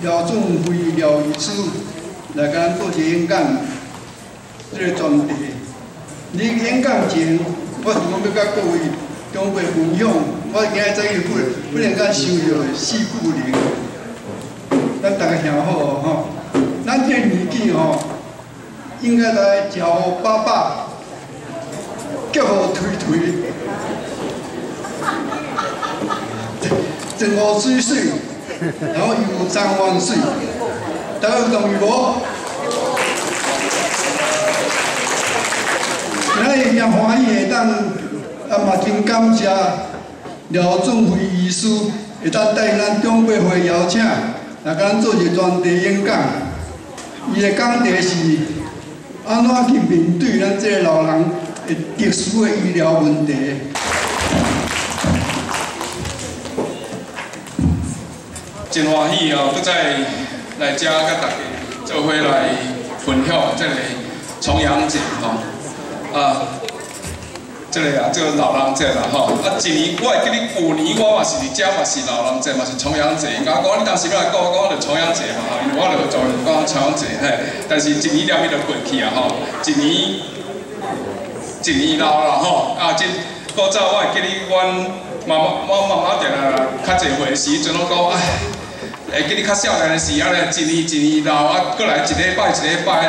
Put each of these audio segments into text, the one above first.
廖仲辉廖医师来甲咱做一个演讲，这个专题。你演讲前，我是讲要甲各位长辈分享，我今仔早起不能甲收到的四句灵，咱大家听好哦吼。咱这年纪吼，应该来食好饱饱，脚好推推，真好水水。 然后有张万岁，大家有同意无？咱也真欢喜会当，嘛真感谢廖仲辉医师会当带咱长辈会邀请，来甲咱做一个专题演讲。伊的讲题是安怎去面对咱这个老人的特殊的医疗问题。 真欢喜哦，搁再来遮甲大家做伙来分享这个重阳节吼，这个老人节啦吼，一年我会记得旧年我嘛是伫遮嘛是老人节嘛是重阳节，甲我讲你当时要来讲，我讲就重阳节嘛吼，因为我就做讲重阳节嘿，但是一年了伊就过去啊吼，一年老啦吼，即古早我会记得阮妈妈定来较侪回时阵拢讲会记得较少年的时啊咧，一年老啊，过来一礼拜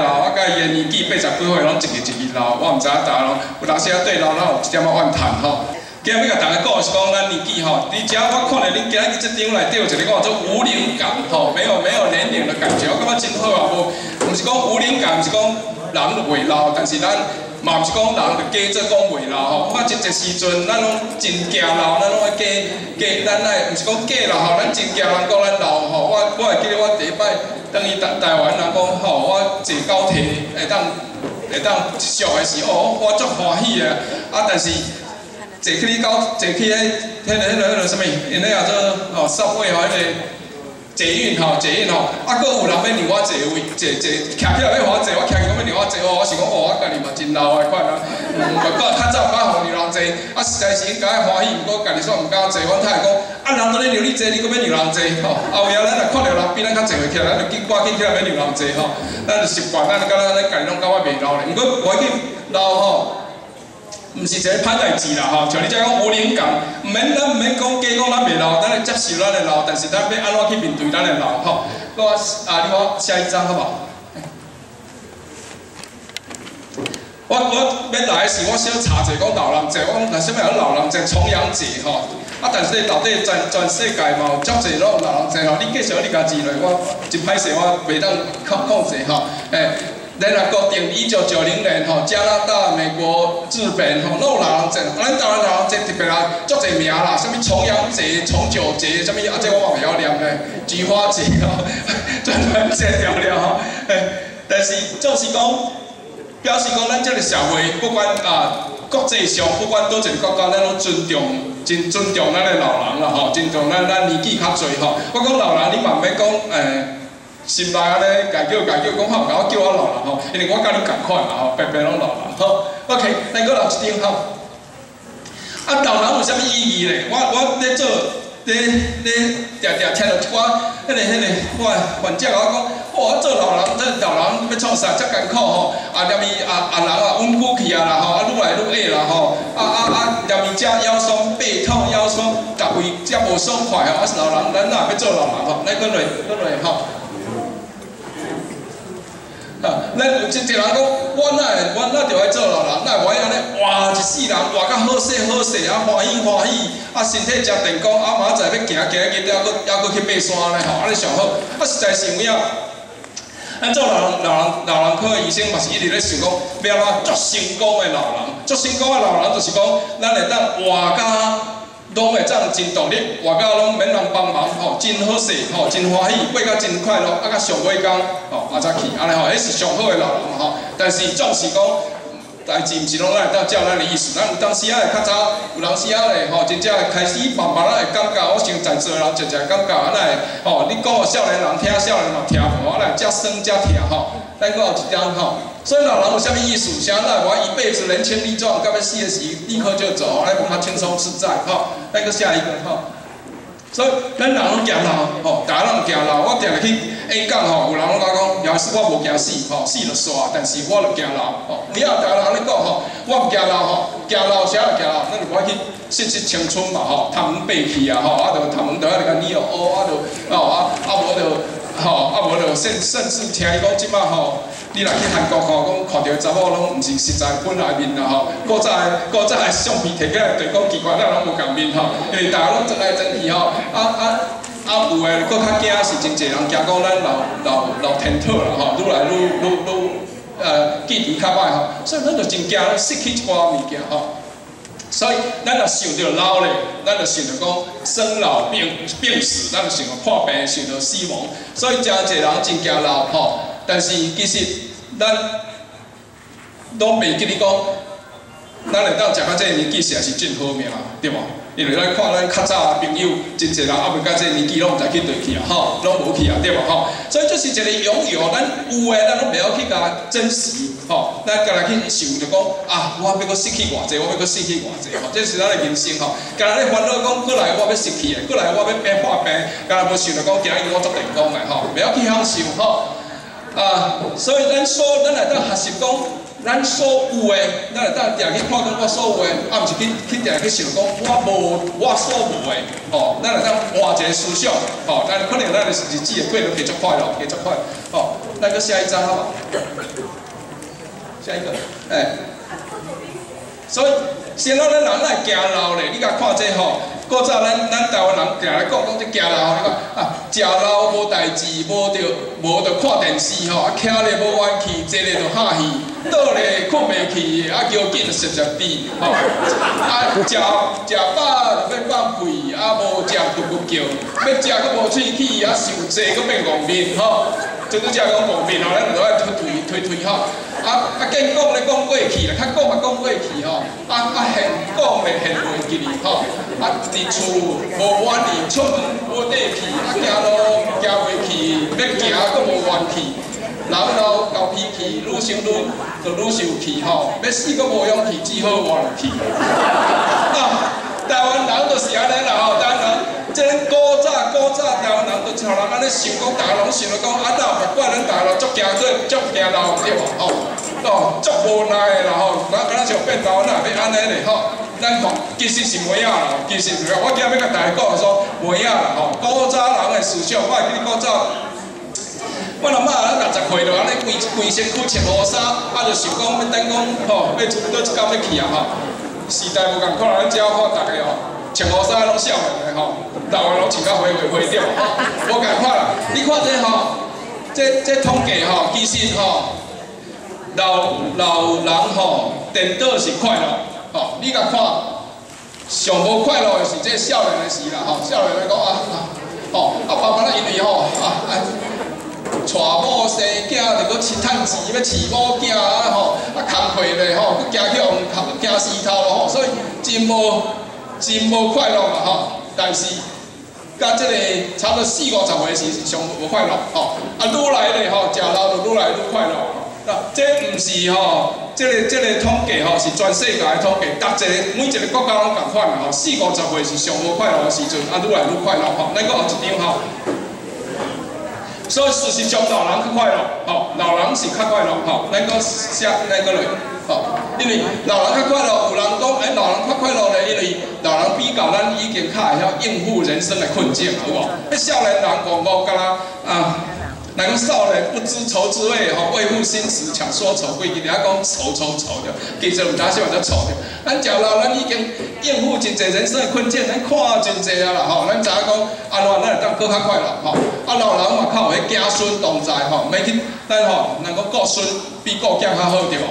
老啊，甲伊的年纪80几岁拢一年老，我毋知影大家拢有当时啊对老人有一点仔怨叹吼。今日要甲大家讲的是讲咱年纪吼，伫遮我看到恁今日这张内底有一个讲做无龄感吼，没有年龄的感觉，我感觉真好啊，无是讲无龄感，毋是讲人袂老，但是咱。 嘛毋是讲人着加做讲袂老吼，我真侪时阵咱拢真惊老，咱拢会加，咱来毋是讲假老吼，咱真惊人讲咱老吼。我会记得我第一摆等于台湾人讲吼，我坐高铁会当上的时候，我足欢喜的啊，但是坐去迄什么，因那叫做subway吼，迄个。 捷运吼，啊，搁有人要让我坐位，徛起来要让我坐，我徛起来要让我坐哦，我是讲哦，我家己嘛真老的款啊，较早较互让人坐，啊实在是应该欢喜，毋过家己煞毋敢坐，阮太太讲，啊人都咧让你坐，你搁要让人坐吼，后尾咱若看到人比咱较坐起来，咱就赶紧起来要让人坐吼，咱就习惯，咱敢若咱家己拢感觉袂老咧，毋过我去老吼。 毋是一个歹代志啦吼，像你遮讲无龄感，咱毋免讲假讲咱袂老，咱会接受咱的老，但是咱要安怎去面对咱的老吼？我你我下一张好不好？我要来时，我小查者讲老人节，我讲什么叫老人节？重阳节吼，啊，但是到底全世界嘛有足侪拢老人节吼，你继续你家己来，我真歹势，我袂当控制吼，联合国定1990年吼，加拿大、美国、日本吼，拢有老人节。咱台湾老人节特别啦，足侪名啦，什物重阳节、重九节，什物这我袂晓念咧，菊花节吼，转转节了吼。但是就是讲，表示讲咱这个社会，不管国际上不管倒一个国家，咱拢真尊重咱的老人啦吼，尊重咱年纪较侪吼。我讲老人，你嘛免讲心内安尼家叫讲好，甲我叫我老人吼，因为我甲你共款嘛吼，白白拢老人吼。OK， 咱搁来一张吼。啊，老人有啥物意义咧？我咧做咧常听到一寡迄个，我患者甲我讲，我做老人，这老人要创啥遮艰苦吼？啊，连伊人稳久去啊啦吼，愈来愈矮啦吼，连伊遮腰酸背痛腰酸，逐位遮无爽快吼，是老人，咱哪要做老人吼？咱搁来吼。 咱有一个人讲，我哪着爱做老人，哪会安尼活一世人活甲好势啊，欢喜啊，身体真健康啊，明仔载要行，还搁去爬山咧吼，安尼上好。啊，实在是有影，咱做老人科的医生嘛是一直咧想讲，要安怎足成功的老人，足成功的老人就是讲，咱会当活甲。 拢会这样真独立，活到拢免人帮忙吼，真好势吼，真欢喜，过到真快乐，甲上尾工吼，才去，安尼吼，迄是上好的老人吼。但是总是讲，代志毋是拢咱会当照咱的意思，咱有当时会较早，有当时咧吼，真正开始慢慢会感觉，我想在座人渐渐感觉，安尼吼，你讲互少年人听，少年人嘛听无，安尼遮酸遮疼吼。咱搁有一张吼。 所以老人有啥物意思？像咱我一辈子人千力壮，到要死的时立刻就走，那比较轻松自在吼。那个下一个吼，所以咱人拢行老，吼，大家拢行老。我定定去演讲吼，有人拢讲，要是我无惊死，吼，死就煞，但是我就行老，吼。以后大家人咧讲吼，我毋行老吼，行老啥就行老，咱就我去失去青春嘛，吼，头毛白去啊，吼，啊，就头毛就啊，你哦，啊，就哦，无就吼，无就甚至听伊讲即摆吼。你若去韩国吼，讲看到查某拢毋是实在本来面啦吼，古早的相片摕起来对讲奇怪，咱拢无共面吼，因为大家拢争来争去吼，有诶，搁较惊是真侪人惊讲咱老天讨啦吼，愈来愈记忆较歹吼，所以咱就真惊失去一寡物件吼。所以咱若想到老咧，咱就想到讲生老病死，咱就想到破病，想到死亡，所以真侪人真惊老吼。但是其实咱拢袂记你讲，咱会当食到这个年纪实在是真好命，对无？因为咱看咱较早的朋友，真侪人还未到这个年纪，拢毋知去倒去啊，吼，拢无去啊，对无？吼，所以这是一个拥有，咱有诶，咱拢袂晓去甲珍惜，吼，咱家来去想着讲啊，我要搁失去偌济，我要搁失去偌济，吼，这是咱的人生吼。家来咧烦恼讲，过来我要失去诶，过来我要破病，家来无想着讲，今日我足成功诶，吼，袂晓去享受，吼。所以咱来当学习讲，咱所有诶，咱来当定去看讲我所有诶，毋是去定去想讲我所无诶，吼，咱来当换一个思想，吼，咱可能咱的日子会过得继续快乐，继续快乐，吼，咱搁下一张好无？下一个，所以先老咱人来行老咧，你甲看这吼。古早咱台湾人定来讲这行老，你讲啊，食老无代志，无着看电视吼，啊，徛咧无元气，坐咧就哈气，倒咧困袂去，啊，叫紧就食猪吼，啊，食饱就要放屁，啊，无食咕咕叫，要食佫无喙齿，啊，伤济佫变黄面吼，就只讲黄面吼，咱就爱推吼。啊，见讲咧讲过去啦，较讲嘛讲过去吼，现讲咧现袂记哩吼，伫厝无元气，出门无底气，行路行袂去，要行佫无元气，人老交脾气，愈想愈受气吼，要死佫无勇气，只好活落去。台湾人就是安尼啦吼，台湾人。即古早台湾人都像人安尼想讲，大家拢想着讲啊，哪怪咱大家足惊老对无吼？足无奈啦吼，咱敢若像变老哪要安尼咧吼？咱看其实是袂啊啦，其实我今日要甲大家讲说袂啊啦吼。古早人的思想，我会记古早。我阿嬷咱60岁就安尼规身躯穿乌衫，就想讲要等讲吼，要倒一工要去啊吼。时代无共款，咱只要看大家吼。穿乌衫拢少年的吼，老的拢穿甲灰掉，无共款啦。你看这吼，这统计吼，其实吼，老人吼，颠倒是快乐吼。你甲看，上无快乐的是这少年的时啦吼，少年来讲慢慢因为吼娶某生囝，就搁去趁钱，要饲某囝吼，工课咧吼，搁惊去互惊死头咯吼，所以真无快乐嘛吼，但是甲即个差不多40-50岁是上无快乐吼，愈来咧吼，食老就愈来愈快乐吼。那这毋是吼，即个统计吼是全世界的统计，每一个国家拢共款啦吼，40-50岁是上无快乐的时阵，愈来愈快乐吼。咱搁学一张吼。所以事实上，老人较快乐，吼，老人是较快乐，吼，咱搁写，咱搁来，吼，因为老人较快乐，有人讲，老人较快乐咧，因为老人比较咱已经较会晓应付人生的困境，有无？少年人讲敢若人讲少年不知愁滋味，吼，为赋新词强说愁，规日讲愁着，其实毋知啥叫愁着。咱食老，咱已经应付真侪人生的困境，咱看真侪啊啦，吼，咱知影讲安怎咱会当搁较快乐，吼。老人嘛较有迄子孙同在，吼，免去咱吼，人讲顾孙比顾囝较好，对无？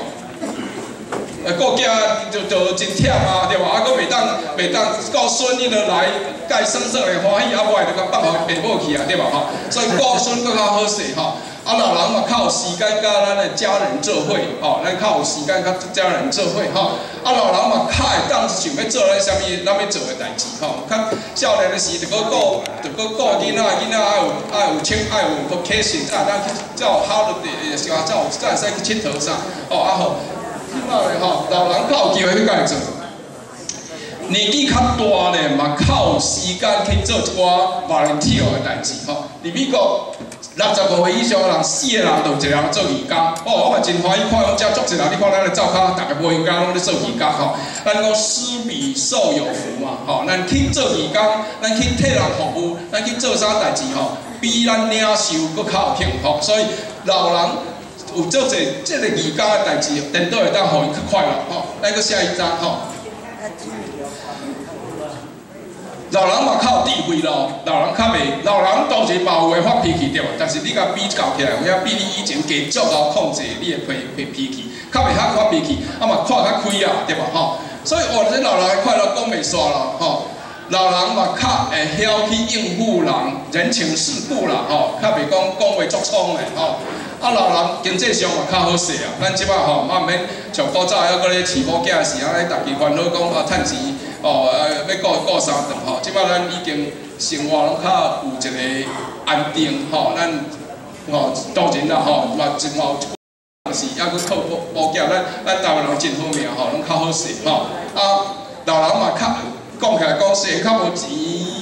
顾囝就真忝啊，对无？佫袂当顾孙伊就来，甲伊算的欢喜，无爱就甲放互爸母去啊，对无吼？所以顾孙佫较好势吼。老人嘛较有时间甲咱的家人做伙，吼，咱较有时间甲家人做伙，吼。老人嘛较会当想要做咱啥物咱要做的代志，吼。较少年的时就搁顾囡仔爱有请爱有 vacation， 才有 holiday， 是话才会使去佚佗啥，吼。即摆咧吼，老人较有机会去甲伊做。年纪较大咧，嘛较有时间去做一寡 volunteer 的代志吼。伫美国65岁以上的人，4个人就一个人做义工。哦，我嘛真欢喜看讲遮足一人，你看咱的灶骹，大家无闲工拢咧做义工吼。咱讲施比受有福嘛，吼，咱去做义工，咱去替人服务，咱去做啥代志吼，比咱领受搁较有幸福。所以老人有做者即个义工的代志，颠倒会当互伊较快乐吼。咱搁下一张吼。 老人嘛较有智慧咯，老人较袂，老人当然嘛有会发脾气对吧？但是你甲比较起来，有影比你以前加足够控制你的脾气，较袂晓发脾气，啊嘛看较开啊，对吧？吼，所以哇，这老人的快乐讲袂煞咯，吼。老人嘛较会晓去应付人，人情世故啦，吼，较袂讲话足冲的，吼。啊，老人经济上嘛较好势啊，咱即摆吼，嘛毋免像古早还搁咧饲某囝时啊，咧家己烦恼讲啊，趁钱。 哦，要顾三顿吼，即摆咱已经生活拢较有一个安定吼，咱吼当然啦吼，嘛真嘛有是还佫靠保险，咱台湾人真好命吼，拢较好势吼。啊，老人嘛较讲起来讲说较无钱，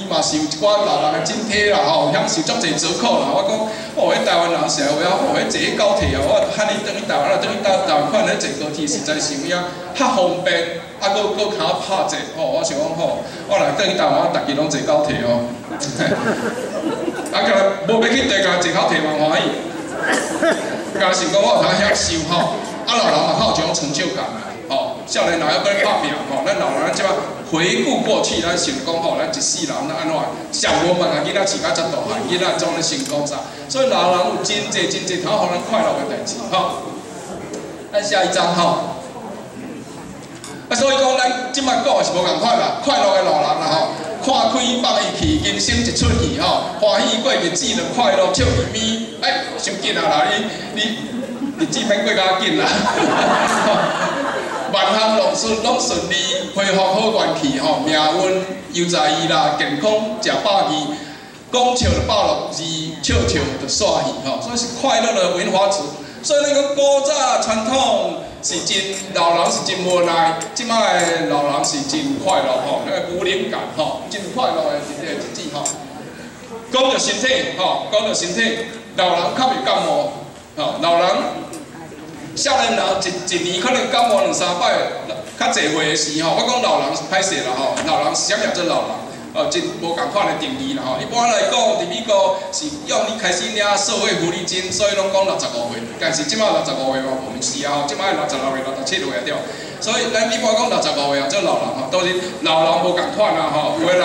嘛是有一寡老人的津贴啦吼，享受足侪折扣啦。我讲，哦，迄台湾人实在有影，哦，迄坐迄高铁啊，我喊你等于台湾啊，等于台湾款咧坐高铁，实在是有影较方便。 啊，搁较拍者吼，我想讲吼，我来等于台湾，大家拢坐高铁哦。啊，个无要去地界坐高铁嘛欢喜，但是讲我有通享受吼。啊，老人嘛较有一种成就感啦，吼。少年人还搁咧拍拼吼，咱老人即摆回顾过去，咱想讲吼，咱一世人咱安怎上无问啊，囡仔饲甲遮大汉，囡仔总咧成功啥？所以老人有真侪通互咱快乐的代志吼。咱下一张吼。 啊，所以讲，咱即摆讲的是无共款啦，快乐的老人啦吼，看开放伊去，人生一出戏吼，欢喜过日子就快乐，笑咪咪，哎，伤紧啊啦，你日子免过较紧啦，万项拢顺利，恢复好元气吼，命运又在意啦，健康食饱义，讲笑就饱乐字，笑就煞戏吼，所以是快乐的文化词。 所以那个古早传统是真，老人是真无奈，即摆的老人是真快乐吼，那个无灵感吼，真快乐的一个日子吼。讲到身体吼，讲到身体，老人较袂感冒吼，老人少年人一年可能感冒2、3摆，较侪岁的时吼，我讲老人是歹势啦吼，老人是啥叫做老人？ 真无共款的定义啦吼。一般来讲，伫美国是要你开始领社会福利金，所以拢讲65岁。但是即摆65岁嘛，毋是啊，即摆66岁、67岁对。所以咱一般讲65岁啊，做老人吼。当然老人无共款啦吼，有的人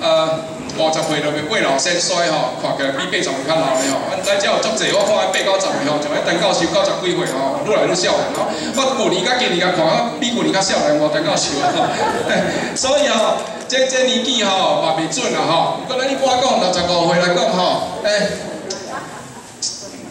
50岁就未老先衰吼，看起来比80岁较老的吼。咱遮有足侪，我看80、90岁吼，像迄陈教授90几岁吼，愈来愈少年吼。我旧年甲今年甲看，比旧年较少年无陈教授吼。所以吼。 这年纪吼嘛袂准啦吼，不过咱一般讲65岁来讲吼，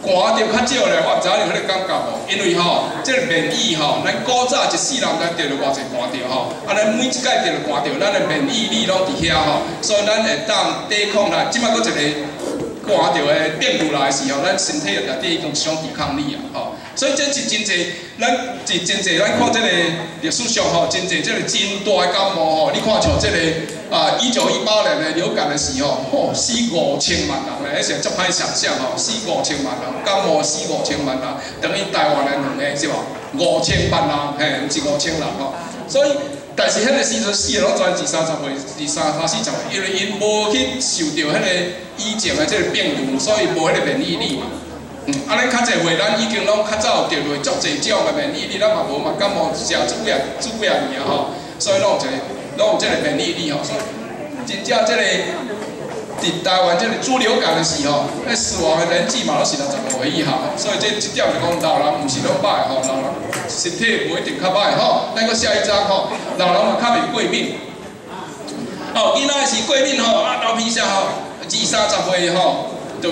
寒着较少咧，我毋知影你迄个感觉无？因为吼，这个免疫吼，咱古早一世人咱得了偌济寒着吼，啊咱每一届得了寒着，咱的免疫力拢伫遐吼，所以咱会当抵抗啦。即摆佫一个寒着的变故来的时候，咱身体内底已经一种抵抗力啊吼。 所以这是真侪，咱看这个历史上吼，真侪这个真大的感冒吼，你看像这个1918年的流感的时候，吼死5000万人咧，迄是足歹想象吼，死5000万人，感冒死5000万人，等于台湾的2个是无？5000万人，嘿，毋是5000人吼。所以，但是迄个时阵死的拢全是30岁、30、40岁，因为因无去受到迄个以前的这个病毒，所以无迄个免疫力嘛。 啊，咱较侪岁，咱已经拢较早有着落足侪种的免疫力，咱嘛无嘛感冒食煮几啊年吼，所以拢有这个免疫力吼，所以真正这个伫台湾这个猪流感的时候，那死亡的人剂嘛都是65岁以下，所以这一点就讲老人毋是拢歹吼，老人身体无一定较歹吼。咱个下一张吼，老人嘛较袂过敏，哦，囡仔是过敏吼，啊老皮下吼，20、30岁吼就。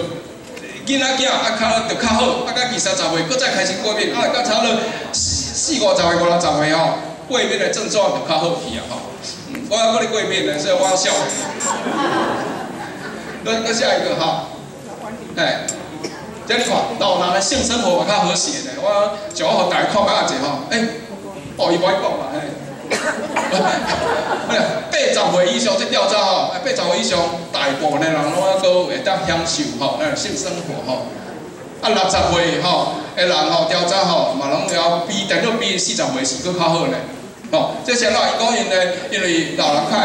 囡仔囝啊，就较好，啊，到20、30岁，搁再开始过敏，啊，到差不多40、50岁、50、60岁吼，过敏的症状就较好去啊吼。我还搁咧过敏呢，所以我笑。搁下一个哈，哎，这你看，老人的性生活嘛较和谐呢。我像我互大家看下者吼，哎，哦，伊无爱讲嘛，嘿。80岁以上这调查吼，80岁以上大部分的人拢还阁会当享受吼，咱性生活吼。啊，60岁吼的人吼调查吼，嘛拢了比电脑比40岁是阁较好呢。吼，这啥啦？伊讲因呢，因为老人较，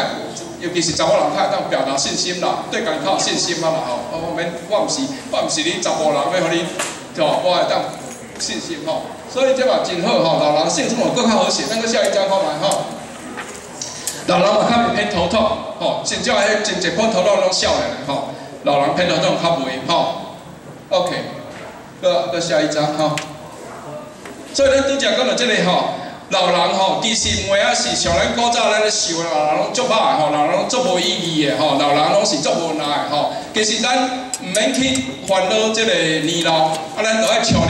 尤其是查某人较会当表达信心啦，对家己较有信心啊嘛吼。我毋是你查甫人要互你，吼，我会当信心吼。所以这嘛真好吼，老人性生活更较和谐。咱个下一张看来吼，老人嘛较袂偏头痛吼，真正迄真侪偏头痛拢少年的吼，老人偏头痛较袂吼。OK， 个下一张吼。所以咱拄则讲到这个吼。老人吼，其实有影是像咱古早咱咧想的，老人拢足歹的吼，老人拢足无意义的吼，老人拢是足无奈的吼。其实咱唔免去烦恼这个年老，咱就爱像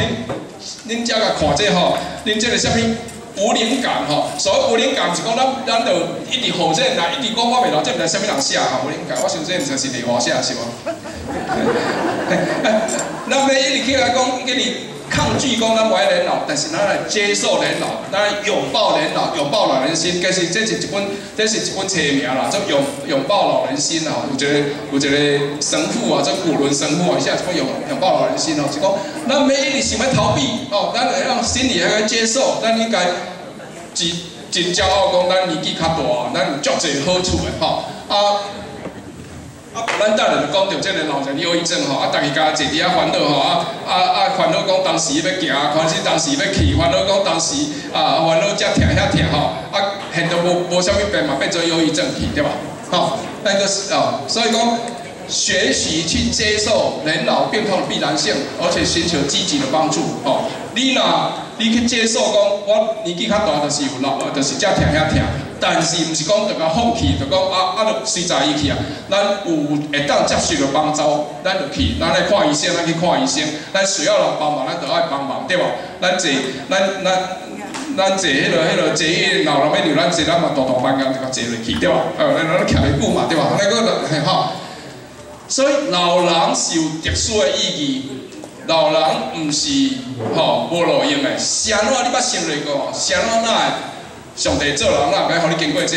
恁遮个看这吼，恁这个啥物无灵感吼。所谓无灵感，是讲咱就一直好这来，一直讲我袂老，这毋知啥物人写吼无灵感。我想这毋知是丽华写是无？咱要一直起来讲，一直。抗拒讲咱怀年老，但是咱来接受年老，咱拥抱年老，拥抱老人心。其实这是一本册名啦，叫拥抱老人心啊。有一个神父啊，叫古伦神父啊，一下怎拥抱老人心哦，是讲咱每一直想要逃避哦，咱会让心里还接受，咱应该真骄傲讲咱年纪较大，咱有足侪好处的吼咱等下就讲到这个老人忧郁症吼，大家家坐伫遐烦恼吼，烦恼讲当时要行，烦恼当时要去，烦恼讲当时烦恼遮疼遐疼吼，现在无啥物病嘛，变做忧郁症去，对吧？吼，那个所以讲学习去接受年老病痛的必然性，而且寻求积极的帮助吼。你去接受讲，我年纪较大，就是有老，就是遮疼遐疼。但是毋是讲着甲放弃，就讲就随在伊去啊。咱有会当接受着帮助，咱就去，咱来看医生，咱去看医生。咱需要人帮忙，咱就爱帮忙，对无？咱坐迄个坐伊老人要让咱坐，咱嘛大班工就甲坐落去，对吧？咱徛袂久嘛，对吧？那个吼，所以老人是有特殊的意义。老人毋是无路用的，是安怎你捌想过无？是安怎会？上帝做人，哪会互你经过这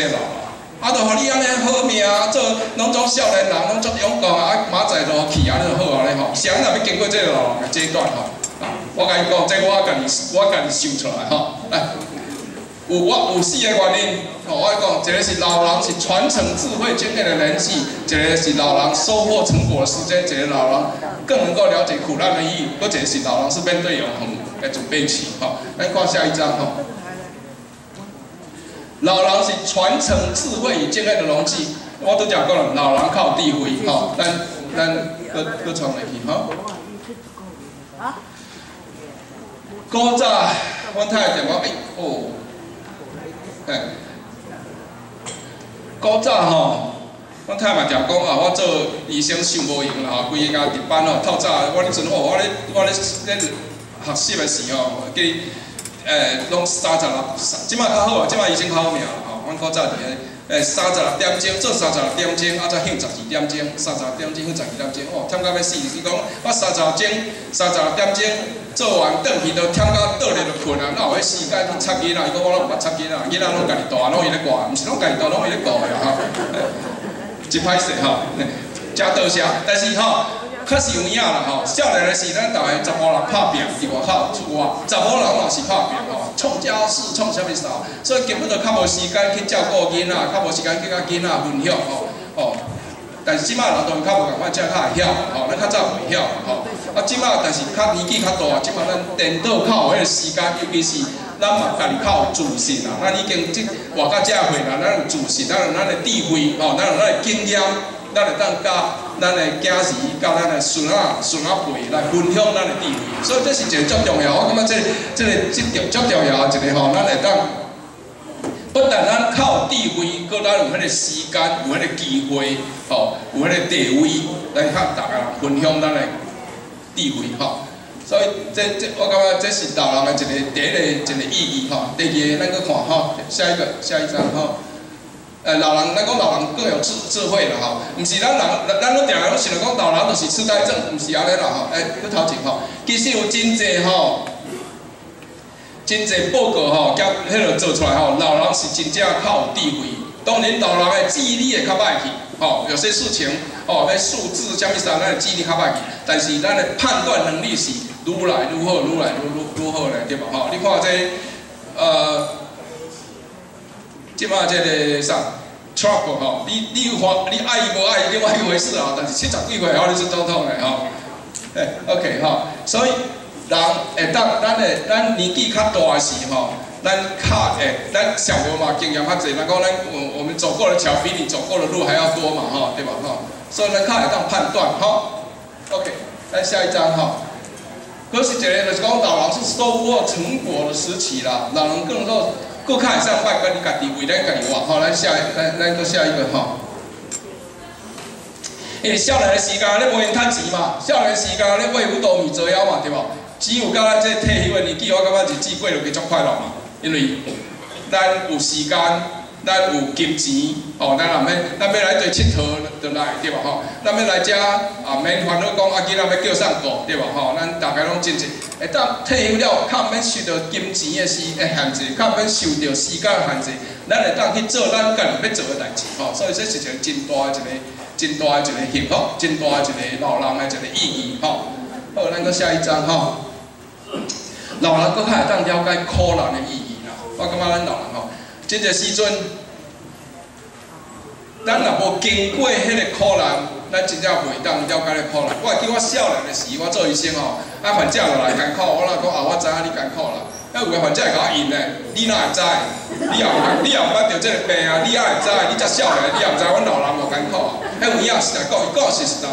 老就互你安尼好命，做拢种少年人，拢足勇敢马仔就去安尼就好安尼吼。是安怎要经过这个老人的阶段吼？我甲你讲，这我家己想出来吼。有4个原因，我讲，一个是老人是传承智慧经验的年纪，一个是老人收获成果的时间，一个老人更能够了解苦难的意义，搁一个是老人是面对永恒的准备期吼。咱看下一张吼。老人是传承智慧与经验的容器。我都讲过了，老人靠智慧，吼，咱搁传落去，吼。古早，阮太太讲我，古早吼，阮太太嘛常讲我做医生想无用啦，吼，规个家值班吼，透早我迄阵我咧学习的时候，记。拢36，即摆较好啊，即摆医生较好命吼。阮古早伫个36点钟做36点钟，再休12点钟，36点钟休12点钟，忝到要死！是讲我36点钟做完，转去都忝到倒咧就困啊，哪有迄时间去插囡仔？伊讲我拢毋捌插囡仔，囡仔拢家己大，拢伊咧顾，毋是拢家己大，拢伊咧顾的吼。真歹势吼，真多谢，但是吼。确实有影啦吼，少年的时咱逐个查某人拍拼伫外口出外，查某人嘛是拍拼吼，创家事创啥物事，所以根本就较无时间去照顾囡仔，较无时间去甲囡仔分享吼。但是即摆人当然较无共款，遮较会晓吼，咱较早袂晓吼。即摆但是较年纪较大，即摆咱颠倒较有迄个时间，尤其是咱嘛家己较有自信啦，咱已经活到遮岁啦，咱有自信，咱有咱的智慧吼，咱有咱的经验。咱会当甲咱的囝儿、甲咱的孙仔辈来分享咱的智慧，所以这是一个足重要。我感觉这个足重要的一个吼，咱会当不但咱靠智慧，搁咱有迄个时间，有迄个机会，吼，有迄个地位来向大家人分享咱的智慧，吼。所以我感觉这是老人的第一个意义，吼。第二个，咱搁看吼，下一张吼。老人，咱讲老人更有智慧啦吼，毋是咱都定拢想着讲老人就是痴呆症，毋是安尼啦吼。搁头前吼，其实有真侪吼，真侪报告吼，甲迄落做出来吼，老人是真正较有智慧。当然，老人的记忆力会较歹去，吼，有些事情哦，迄数字啥物啥，咱的记忆力较歹去，但是咱的判断能力是愈来愈好，愈来愈好咧，对吧？吼，你看这即摆这个啥 ，Trump 吼，你爱伊无爱伊，另外一回事啊。但是70几岁后你是总统嘞吼，哎 ，OK 吼，所以人会当咱年纪较大的时吼。 咱小刘嘛经验较侪，人讲我们走过的桥比你走过的路还要多嘛，哈，对吧？哈，所以咱较会当判断，哈。OK， 咱下一张哈。可是一个就是讲老人是收获成果的时期啦，老人更较会上摆跟你家己为咱家己活，哈。咱下一个哈。因为少年的时间咧无用趁钱嘛，少年的时间咧为五斗米折腰嘛，对吧？只有到咱这退休的年纪，我感觉日子过落去足快乐嘛。 因为咱有时间，咱有金钱，哦，咱若要来做佚佗，就来对吧？吼，咱要来遮免烦恼讲囡仔要叫啥顾，对吧？吼，咱大家拢真济，会当退休了，较免受到金钱的限制，较免受到时间的限制，咱会当去做咱家己要做的代志，吼，所以这是一个真大的一个幸福，真大的一个老人的一个意义，吼。好，咱搁下一张，吼。老人搁较会当了解苦难的意义。 我感觉咱老人吼，真侪时阵，咱若无经过迄个苦难，咱真正袂当了解迄苦难。我会记我少年的时，我做医生吼，患者落来艰苦，我若讲我知影你艰苦啦。有个患者会甲我应咧，你哪会知？你也毋捌着这个病啊？你也会知？你遮少年，你也毋知？阮老人无艰苦啊。有影实在讲，伊讲是实在。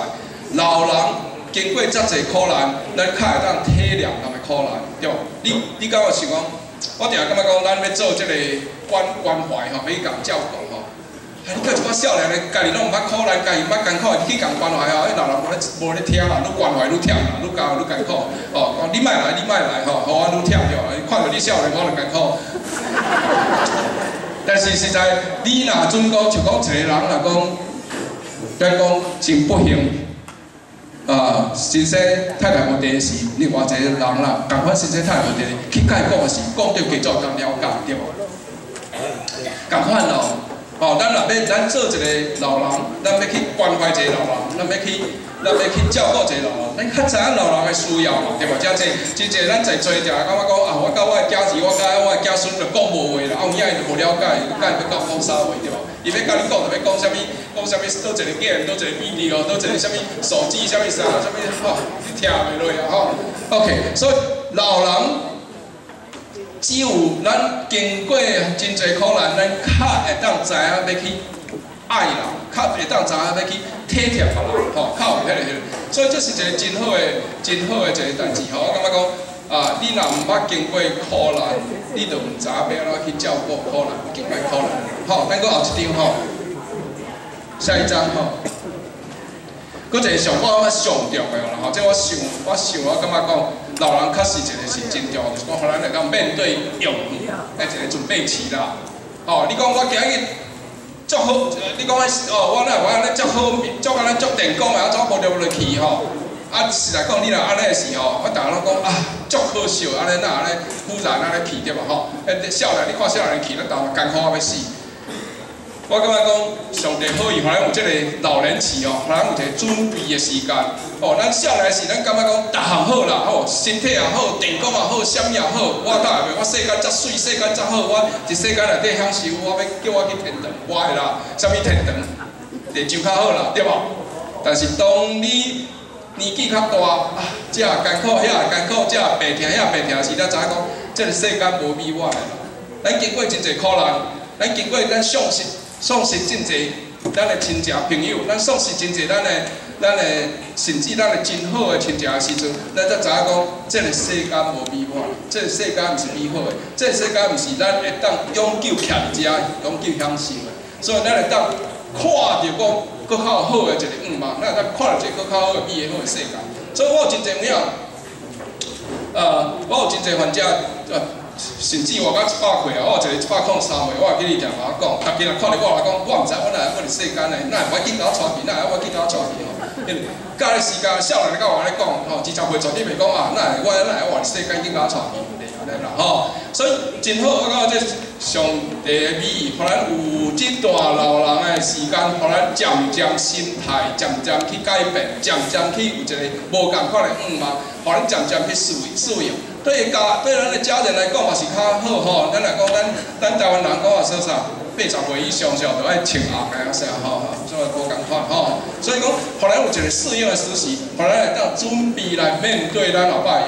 老人经过遮侪苦难，咱较会当体谅他们苦难，对无？你敢有想讲？ 我定感觉讲，咱要做这个关怀吼，要去共照顾吼。你叫一个少年的，家己拢毋捌苦难，家己毋捌艰苦，你去共关怀吼，迄老人无咧听啦，愈关怀愈忝啦，愈艰苦。哦，讲你莫来吼，互我愈忝着。看到你少年，我就艰苦。但是实在，你若准讲，就讲一个人若讲，咱讲真不幸。 先生太太无电视，你偌济人啦，共款先生太太无电视，去甲伊讲是，讲着继续共了解对无？共款咯，哦，咱若要咱做一个老人，咱要去关怀一个老人，咱要去照顾一个老人，咱较知影老人的需要嘛，对无？真济咱在做者感觉讲我甲我的囝儿，我甲我的囝孙就讲无话啦，有影伊就无了解，甲伊要讲啥话对无？伊要甲你讲就要讲啥物？ 讲啥物？倒一个 game， 倒一个 video， 倒一个啥物手机，啥物啥，啥物吼，你听袂落啊吼。OK， 所以老人只有咱经过真侪苦难，咱较会当知影要去爱人，较会当知影要去体贴别人，吼，较有迄个。所以这是一个真好的一个代志吼。我感觉讲你若毋捌经过苦难，你就毋知影要安怎去照顾苦难，经过苦难。好，咱搁后一张吼。 下一张吼，搁一个上我感觉上重要啦吼，这我想，我感觉讲，老人确实一个是真重要，就是讲，互咱会当面对永远的一个准备期啦。哦，你讲我今日足好，你讲我哪有安尼足好，足安尼足电工的，怎无落去吼？实在讲，你若安尼时候，我逐个拢讲足可惜，安尼哪安尼忽然安尼去对吧？吼，少年，你看少年去，咱逐个艰苦啊要死。 我感觉讲，上帝好伊，互咱有即个老年期哦，互咱有一个准备的时间。哦，咱少年时，咱感觉讲，逐项好啦，吼，身体也好，电工也好，啥物也好，我倒会，我世间遮水，世间遮好，我伫世间内底享受，我要叫我去天堂，我会啦，啥物天堂，地上较好啦，对无？但是当你年纪较大，这也艰苦，遐也艰苦，这也病痛，遐病痛时，咱知影讲，这个世间无美满的啦。咱经过真侪苦难，咱经过咱丧失真侪咱的亲戚朋友，咱丧失真侪咱的甚至咱的真好的亲戚的时阵，咱才知影讲，这个世间无美满，这个世间毋是美好的，这个世间毋是咱会当永久徛伫遮、永久享受的。所以咱会当看到讲搁较好的一个嘛，咱会当看到一个搁较好的美好的世界。所以我有真侪有影，我有真侪患者。甚至活到100岁啊，我有一个103岁，我会记你定甲我讲，逐今仔看到我来讲，我毋知我哪会伫世间呢，哪会去甲我带去，哪会我去甲我带去吼？因为甲迄时间少年甲我安尼讲吼，20岁做你袂讲啊，哪会我哪会活伫世间去甲我带去？来啦吼。所以真好，我感觉这上帝的美意，互咱有这段老人的时间，互咱渐渐心态渐渐去改变，渐渐去有一个无共款的嘛，互咱渐渐去适应。对咱的家人来讲嘛是较好吼，咱来讲咱台湾人讲话说啥，80岁以上就爱穿鞋个啊啥吼，所以无共款吼。所以讲，互咱有一个适应的时期，互咱来当准备来面对咱后摆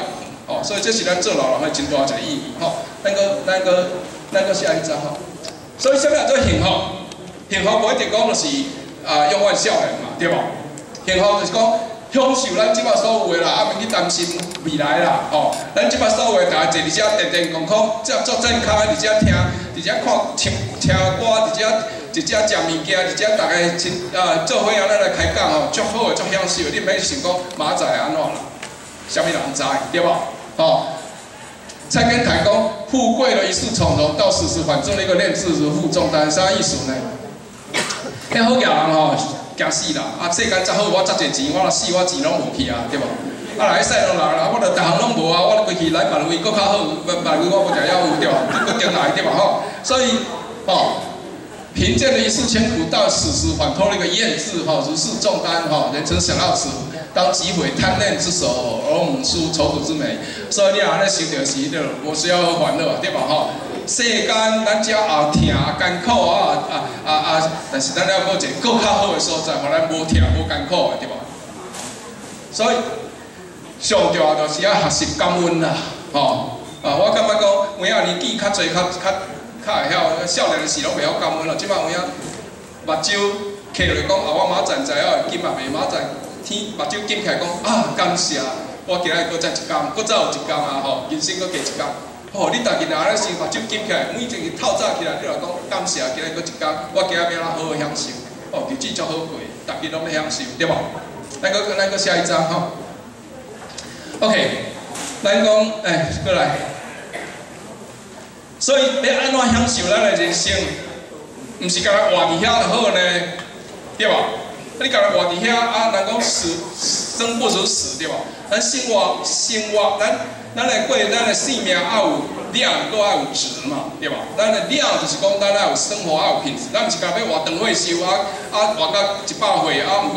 哦，所以这是咱做老人的真大一个意义吼。咱个下一张吼。所以啥物叫做幸福？幸福无一定讲就是永远少年嘛，对无？幸福就是讲。享受咱即摆所有的啦，啊，免去担心未来啦，吼、咱即摆所有的，大家坐伫遮电电空空，遮做健康的，伫遮听，伫遮看听歌，伫遮食物件，伫遮大家做伙仔咱来开讲吼，足好的，足享受。你免想讲明仔载安怎啦，啥物人知，对无？吼、蔡根台讲，富贵了一世从容，到死时反正一个练字如负重担，啥意思呢？迄好业人吼。惊死啦！啊，世间则好，我则侪钱，我若死，我钱拢无去啊，对无？啊，来使拢人啦，我著逐项拢无啊，我规去来别位搁较好，别位我无定要有对无？搁进来对吧？吼，所以贫贱的一世千苦，到死时反托了一个厌字，如释重担，人曾想到此，当击毁贪恋之手，而母书愁苦之眉。所以你若安尼想着是对，无需要烦恼，对吧？吼。世间咱遮也疼艰苦但是咱了搁一个更较好的所在，互咱无疼无艰苦的，对无？所以上重要就是要学习感恩啦，我感觉讲，有影年纪较侪，较会晓，少年的时拢袂晓感恩咯。即摆有影目睭揢落来讲，我明仔载要金也袂，明仔载天目睭紧起来讲感谢，我今仔搁再一工，搁再有一工啊，人生搁加一工。你逐日安尼先目睭紧起来，每一日透早起来，你来讲感谢，今日搁一工，我今日要好好享受。日子足好过，逐日拢咧享受，对无？咱搁下一张吼。OK， 咱讲过来。所以要安怎享受咱的人生？毋是干那活伫遐就好呢，对无？你干那活伫遐人讲生不如死，对无？咱生活，咱来过咱的生命要有量，搁要有质嘛，对吧？咱的量就是讲，咱要有生活要有品质，咱毋是讲要活长岁寿活到100岁毋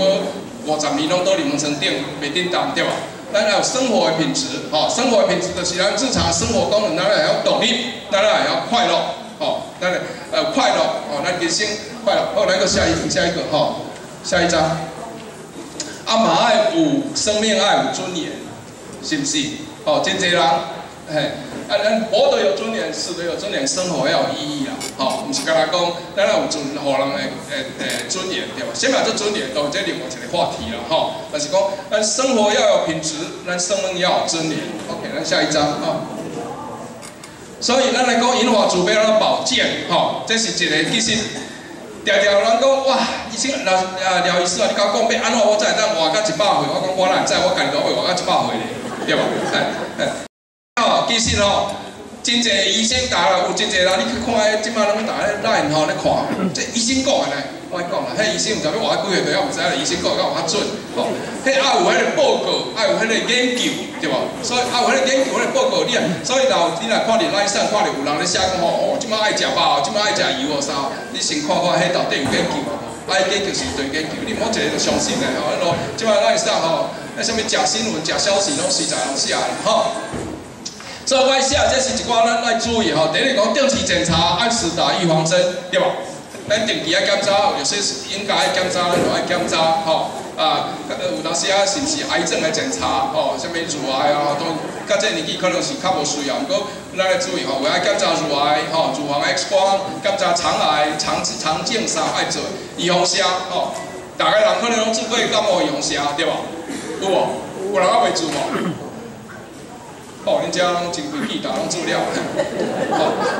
过50年拢倒伫门床顶袂叮当，对吧？咱要有生活的品质，生活的品质就是咱日常生活功能，咱要有动力，咱要有快乐，咱快乐，咱人生快乐。好，来个下一个，下一张。嘛爱有生命，爱有尊严，是不是？真侪人，咱活得有尊严，死得有尊严，生活要有意义啦。毋是干那讲，咱要有互人的尊严，对吧？什么叫尊严？都这另外一个话题啦，但是讲，咱生活要有品质，咱生命要有尊严。OK， 咱下一张所以咱来讲，银华主要咱保健，这是一个其实。常常有人讲哇，医生廖医师你甲我讲要安怎我才会当活到100岁？我讲我哪会知？我家己都会活到100岁咧，对吧？其实真侪医生有真侪人，你去看即摆拢大家line咧看，这医生讲的呢，我讲啦，迄医生毋知要活到几岁，都还毋知啦。医生讲敢有较准？迄有迄个报告，有迄个研究，对吧？所以有迄个研究，迄个报告所以你若看line上看到有人咧写讲即摆爱食肉，即摆爱食油啥，你先看看迄到底有研究无？研究是对研究，你毋好一个就相信咧即摆line上那什么假新闻、假消息拢随在人写啦，所以我写这是一寡咱爱注意第一讲定期检查，按时打预防针，对吧？咱定期爱检查，有些应该爱检查，咱就爱检查，有当时是毋是癌症的检查，什么乳癌都到这年纪可能是较无需要，不过咱爱注意有爱检查乳癌，乳房 X 光，检查肠癌、肠镜啥爱做，预防针，大概人可能拢做过感冒预防针，对吧？有无？有人还未做无？恁遮拢真规矩，大拢做了。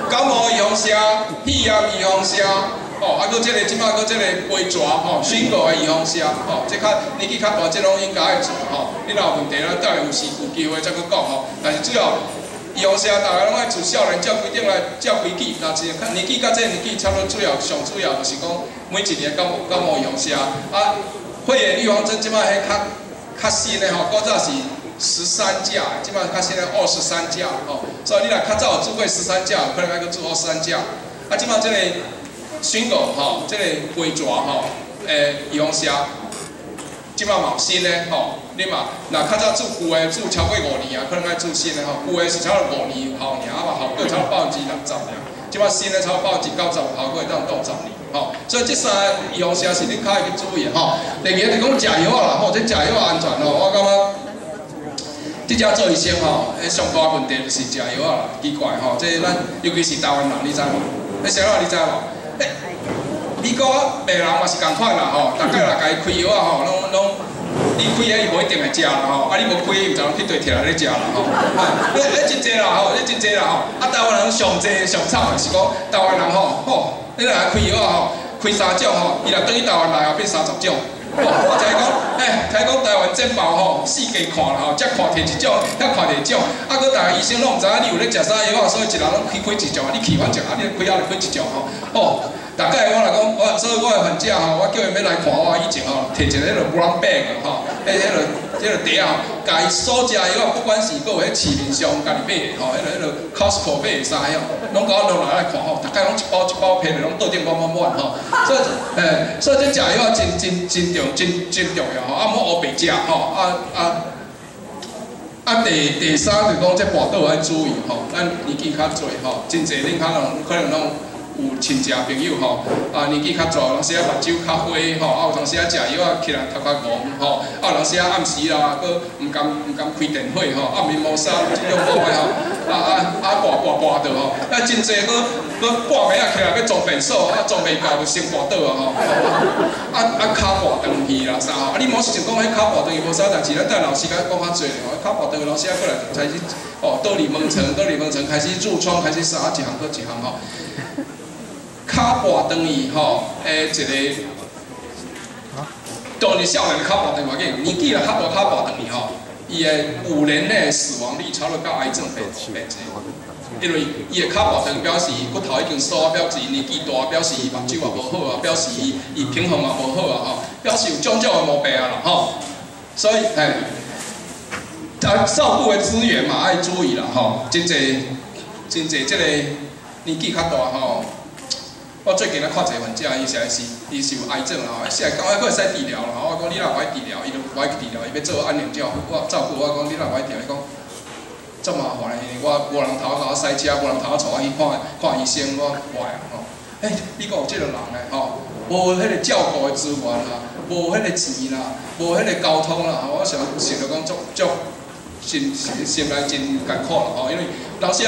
感冒预防针、肺炎预防针，搁即个即摆搁即个杯蛇水果的预防针，即较年纪较大，即拢应该爱做你若有问题，咱等下有机会再搁讲但是主要预防针，大家拢爱做，少年照规定来照规矩。若是年纪甲这年纪，差不多上主要就是讲每一年感冒预防针肺炎预防针即摆迄较新的古早是13架，即摆较现在23架吼，所以你若较早有住过13架，可能还阁住23架。啊，即摆即个选购吼，即个杯蛇吼，伊方写，即摆嘛有新的吼，你嘛若较早住旧的住超过5年啊，可能爱住新的吼，旧的是超过5年有效尔，啊嘛效果超过60%、60%尔，即摆新的超过90%、95%效果会当到10年。 吼，所以即三个伊方式是你较会去注意吼。第二个是讲食药啊啦，吼，这食药安全吼，我感觉即只做医生吼，上大问题就是食药啊啦，奇怪吼，这咱尤其是台湾人，你知无？你啥人你知无？美国病人嘛是共款啦吼，大概若家己开药啊吼，拢你开诶伊无一定会食啦吼，啊你无开伊毋知影去对摕来咧食啦吼，真济啦吼，真济啦吼，啊台湾人上济上惨诶是讲台湾人吼。 你若来开药啊吼，开3种吼，伊若等于台湾来后变30种。我才讲，听讲台湾健保吼，四界看啦吼，才看摕1种，遐看2种，啊，搁逐个医生拢毋知影你有咧食啥药啊，所以一人拢开1种，你去反正啊，你开啊就开1种吼。哦，大概我来讲，所以我诶患者吼，我叫因要来看我以前吼，摕一个迄个 brown bag 吼，迄个袋啊，家己所食药啊，不管是搁有迄市面上家己买的吼，迄个 Costco 买的啥样，拢甲我落来看吼，大概拢一包一包批的，拢倒顶满吼。所以所以这食药真重要吼，啊，莫黑白食吼，第三就是讲这跋倒爱注意吼，咱年纪较侪吼，真侪恁可能拢。 有亲戚朋友吼，年纪较大，有时啊目睭较花吼，有当时啊食药啊起来头较戆吼，有当时啊暗时啦，搁毋甘开电火吼，面毛沙即种好诶吼，跋倒吼，真济搁半暝啊起来要装便所，装袂到就先跋倒啊吼，骹跋长去啦啥吼，你莫是想讲迄骹跋长去无啥代志，咱等老师甲讲较济吼，骹跋长去老师啊过来开始倒立门层开始入窗开始杀一项搁一项吼。 骹跋长去吼，一个，当然少年骹跋长要紧，年纪若较大骹跋长去吼，伊的5年内死亡率差不多甲癌症白济，因为伊的骹跋长表示伊骨头已经疏，表示伊年纪大，表示伊目睭也无好啊，表示伊平衡也无好啊吼，表示有种种的毛病啊啦吼，所以照顾的资源嘛爱注意啦吼，真济即个年纪较大吼。 我最近咧看一个患者，伊是有癌症啦，是来讲还会使治疗啦。我讲你若有爱治疗，伊就有爱治疗，伊要做安宁照顾。我讲你若有爱治疗，伊讲足麻烦的，因为我无人头甲我塞车，无人头带我去看医生，我怪啊吼。美国有即个人咧吼，无迄个照顾的资源啦，无迄个钱啦，无迄个交通啦，我想着讲心内真艰苦啦吼，因为老师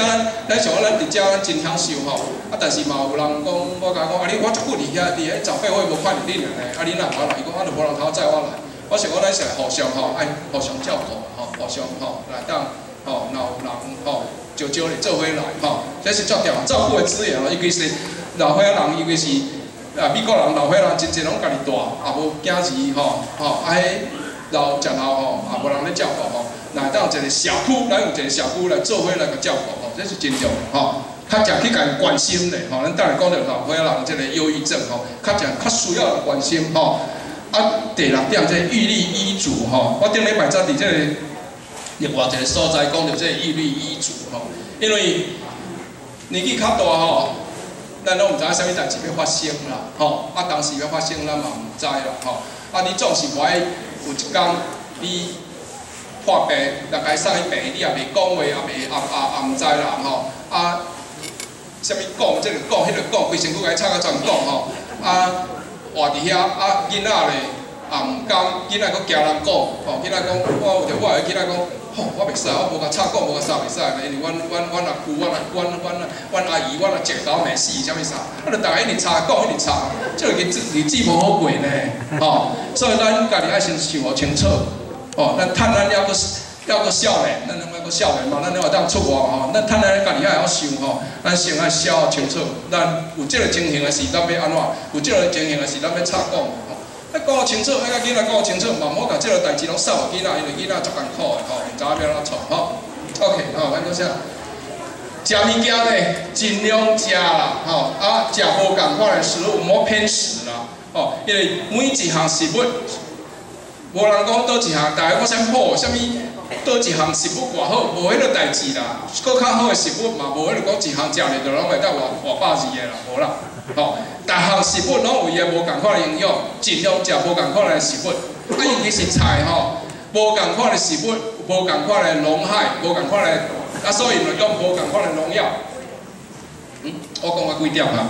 咱像咱伫遮咱真享受吼，但是嘛有人讲，我甲讲，我足久伫遐长辈会无看着恁安尼，恁若无来，伊讲都无人头载我来，我想讲咱是互相吼，爱互相照顾吼，互相吼来当吼，若有人吼招咧做伙来吼，这是足重要，照顾的资源吼，尤其是老岁仔人，尤其是美国人老岁仔人真侪拢家己大，也无囝儿吼，老食老吼，也无人咧照顾吼。 来当一个社区，咱有一个社区来做伙来个照顾吼，这是真重要吼。较食去家己关心的吼，咱等下讲到老岁仔人这个忧郁症吼，较需要关心吼。第6点这预立医嘱吼，我顶礼拜才伫这个另外一个所在讲到这个预立医嘱吼，因为年纪较大吼，咱拢毋知影啥物代志要发生啦吼，当时要发生咱嘛毋知啦吼，你总是无爱有一天你。 破病，大概送去病，你也袂讲话，也毋知啦吼。啥物讲，这个讲，迄个讲，规身躯甲伊插甲全讲吼。活伫遐，囡仔咧也毋甘，囡仔佫惊人讲，吼，囡仔讲，我有个囡仔讲，吼，我袂使，我无甲插讲，无甲啥袂使，因为阮阿舅、阮阿姨、阮阿叔都袂死，啥物啥，就逐个一直插讲，一直插，这个日子无好过呢，吼。所以咱家己爱先想好清楚。 哦，咱趁咱还阁少年，咱还阁少年嘛，咱还当出外吼，咱趁咱家己还会晓想吼，咱先爱想清楚，咱有即个情形的事，咱要安怎？有即个情形的事，咱要插讲吼。讲清楚，甲囡仔讲清楚，嘛毋好甲即个代志拢扫互囡仔，因为囡仔足艰苦的吼，毋知影要安怎创吼。OK， 吼，咱搁啥？食物件呢，尽量食啦，吼，食无共款的食物，毋好偏食啦，吼，因为每一项食物。 无人讲倒一项，大家讲啥好，啥物倒一项食物偌好，无迄个代志啦。搁较好的食物嘛，无迄个讲一项食咧就拢会当活120个啦，无啦。吼，逐项食物拢有伊个无共款的营养，尽量食无共款的食物。啊，尤其是菜吼，无共款的食物，无共款的农害，无共款的，啊，所以就用无共款的农药。我讲到几点啊？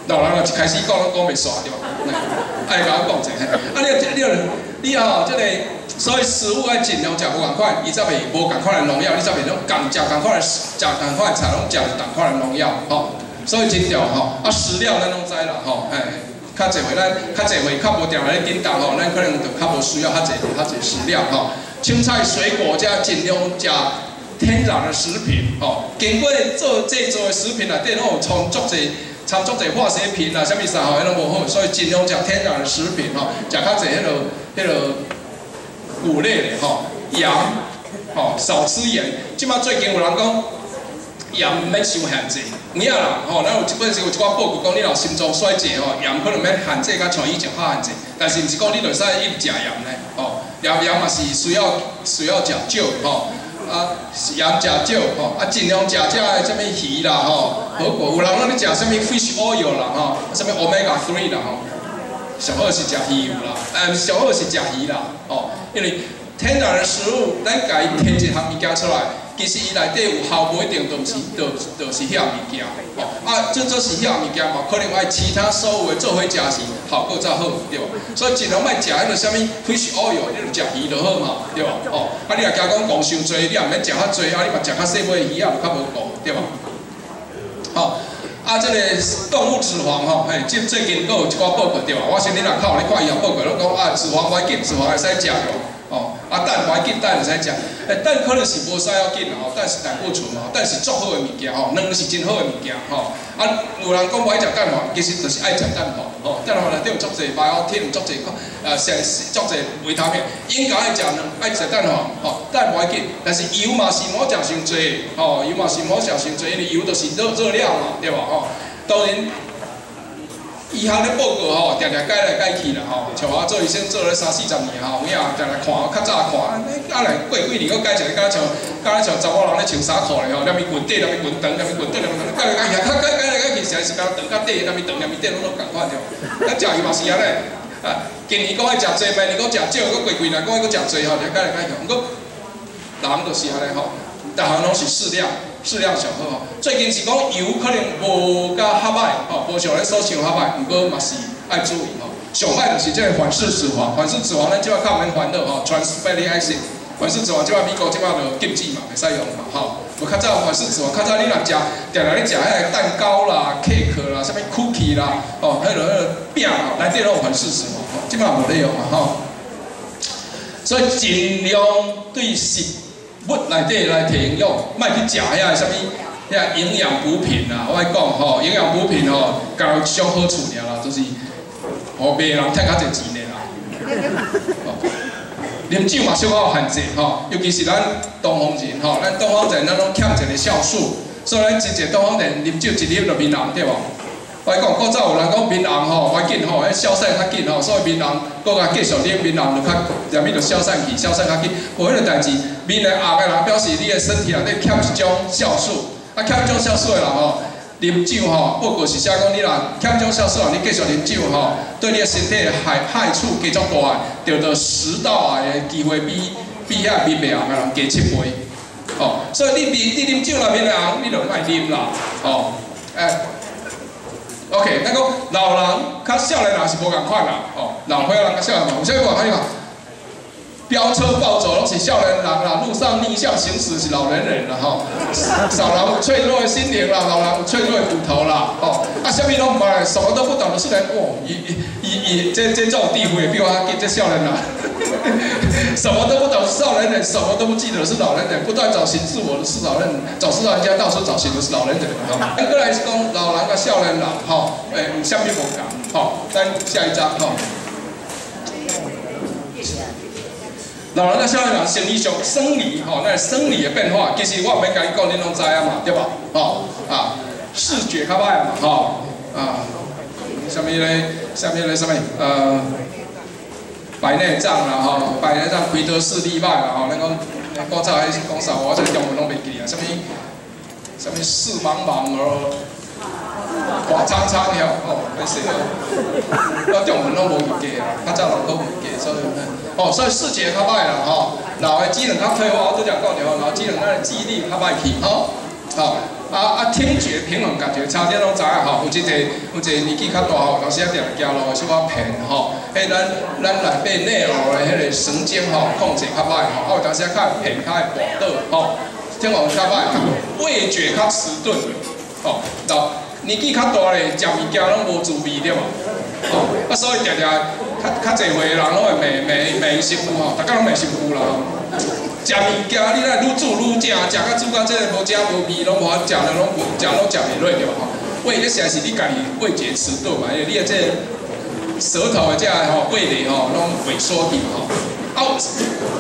老人就一开始讲，拢讲袂煞对吧？爱甲我讲者，你吼，即个所以食物爱尽量食无共款，伊才袂无共款的农药，你才袂拢食共款的菜，拢食同款的农药，吼。所以真正吼，啊食料咱拢知啦，吼，较侪回咱较侪回较无定来咧叮当吼，咱可能就较无需要较侪食料吼。青菜水果加尽量食天然的食品，吼。经过制作的食品内底拢有掺足侪化学品啊，啥物啥吼，迄拢无好，所以尽量食天然的食品吼，食较侪迄落谷类的吼，羊吼少吃盐。即马最近有人讲盐毋免伤限制，有影啦吼，咱有本时有一寡报告讲，你若心脏衰竭吼，盐可能免限制，甲像以前较限制，但是毋是讲你就使一直食盐咧吼，盐嘛是需要食少吼。啊，盐食少吼，啊尽量食的什么鱼啦吼，好过有人咧食什么 fish oil 啦吼，什么 omega 3啦吼，上好是食鱼啦，上好是食鱼啦吼，因为天然的食物，咱家己摕一项物件出来，其实伊内底有效无一定就是遐物件吼，啊，这是遐物件嘛，可能爱其他所有的做伙食是效果才好，对吧？所以尽量莫食迄个什么 fish oil， 你就食鱼就好嘛，对吧？哦，啊，你若惊讲讲伤济，你也毋免食较济，啊，你嘛食较细尾的鱼啊，就较无讲，对吧？好，啊，这个动物脂肪吼，嘿，最近佫有一寡报告对吧？我先你若靠咧看医学报告，拢讲啊，脂肪袂紧，脂肪会使食咯。哦，啊蛋袂紧，蛋会使食，蛋可能是无使要紧啦，吼，蛋是胆固醇嘛，蛋是足好的物件吼，卵是真好的物件吼。啊，有人讲无爱食蛋黄，其实就是爱食蛋黄，吼，蛋黄内底有足侪biotin，足侪足侪维他命，应该爱食卵，爱食蛋黄，吼，蛋袂紧，但是油嘛是莫食伤济，吼，油嘛是莫食伤济，因为油就是热量嘛，对吧？吼，当然。医学咧报告吼，常常改来改去啦吼，像我做医生做了30-40年吼，有影常来看，较早看，啊来过几年，佫改一个，敢像查某人咧穿衫裤咧吼，两边裙底，两边裙长，两边裙短，两边改来改去，改来改去，实在是讲长较短，两边长，两边短，拢共款着。咱食伊嘛是安尼，啊，今年讲爱食济，明年讲食少，佫过几年讲爱佫食济吼，就改来改去，毋过人就是安尼吼，逐项拢是适量上好吼。最近是讲油可能无甲较歹吼，无像咱所想较歹，毋过嘛是爱注意吼。上歹就是这个反式脂肪，反式脂肪咱即摆较免烦恼吼 ，trans fatty acid。反式脂肪即摆美国即摆就禁止嘛，袂使用嘛吼。无较早反式脂肪，较早你若食，定定咧食迄个蛋糕啦、cake 啦、啥物 cookie 啦，哦，迄个饼吼，内底拢有反式脂肪吼，即摆无咧用嘛吼。所以尽量对食物内底来提营养，莫去食遐啥物遐营养补品啦。我爱讲吼，营养补品吼，甲上好处尔啦，就是互卖人趁较侪钱的啦。啉酒嘛小可限制吼，尤其是咱东方人吼，咱东方人咱拢欠一个酵素，所以咱真侪东方人啉酒一啉就面红对无？我讲古早有人讲面红吼，要紧吼，迄消散较紧吼，所以面红，搁甲继续啉面红就较，入面就消散去，消散较紧。无迄个代志，面红的人表示你的身体内底欠一种酵素，啊欠一种酵素的人吼，啉酒吼，报告是写讲你若欠一种酵素，你继续啉酒吼，对你的身体的害处加足大，着食道癌的机会比遐面白红的人加7倍。哦，所以你啉酒若面红，你就莫啉啦，哦，OK， 咱讲老人较少年人是无共款啦，吼，老岁仔人甲少年人，有啥讲？还有飙车暴走拢是少年人啦，路上逆向行驶是老年人啦，吼。少人有脆弱的心灵啦，老人有脆弱的骨头啦，吼。啊，啥物拢唔捌，什么都不懂的是人，哦，这种地位比我还这少年人，什么都不懂是少年人，什么都不记得是老年人，不断找寻自我的是老年人，找事人家到处找寻的是老年人，吼。过来是讲老人甲少年人，吼，有啥物无同？吼，咱下一章，吼。老人甲少年人生理上生理吼，那生理的变化，其实我毋免甲你讲，恁拢知啊嘛，对吧？吼啊，视觉较歹嘛，吼啊，啥物咧？白内障啦吼，白内障亏得视力歹啦吼，咱讲古早迄是讲啥？我这个中文拢袂记啊，什么视茫茫而花苍苍了吼，袂识哦，我中文拢无会记啊，较早人都袂记，所以所以视觉较歹啦吼，老的机能较退化，我拄则讲着吼，老机能咱的记忆力较歹去吼，听觉平衡感觉差，你拢知影吼，有一个年纪较大吼，有时啊定行路小可偏吼，迄咱内底内耳的迄个神经吼控制较歹吼，有当时啊较偏较会滑倒吼，听讲较歹，味觉较迟钝吼，年纪较大咧，食物件拢无滋味对嘛，吼，所以常较侪岁人拢会迷食糊吼，大家拢迷食糊啦。食物件你来愈煮愈正，食到煮到这个无正无味，拢无法食了，拢食袂落对吧？吼，味咧实在是你家己味觉迟钝嘛，因为你的这舌头的这吼味蕾吼拢萎缩去吼。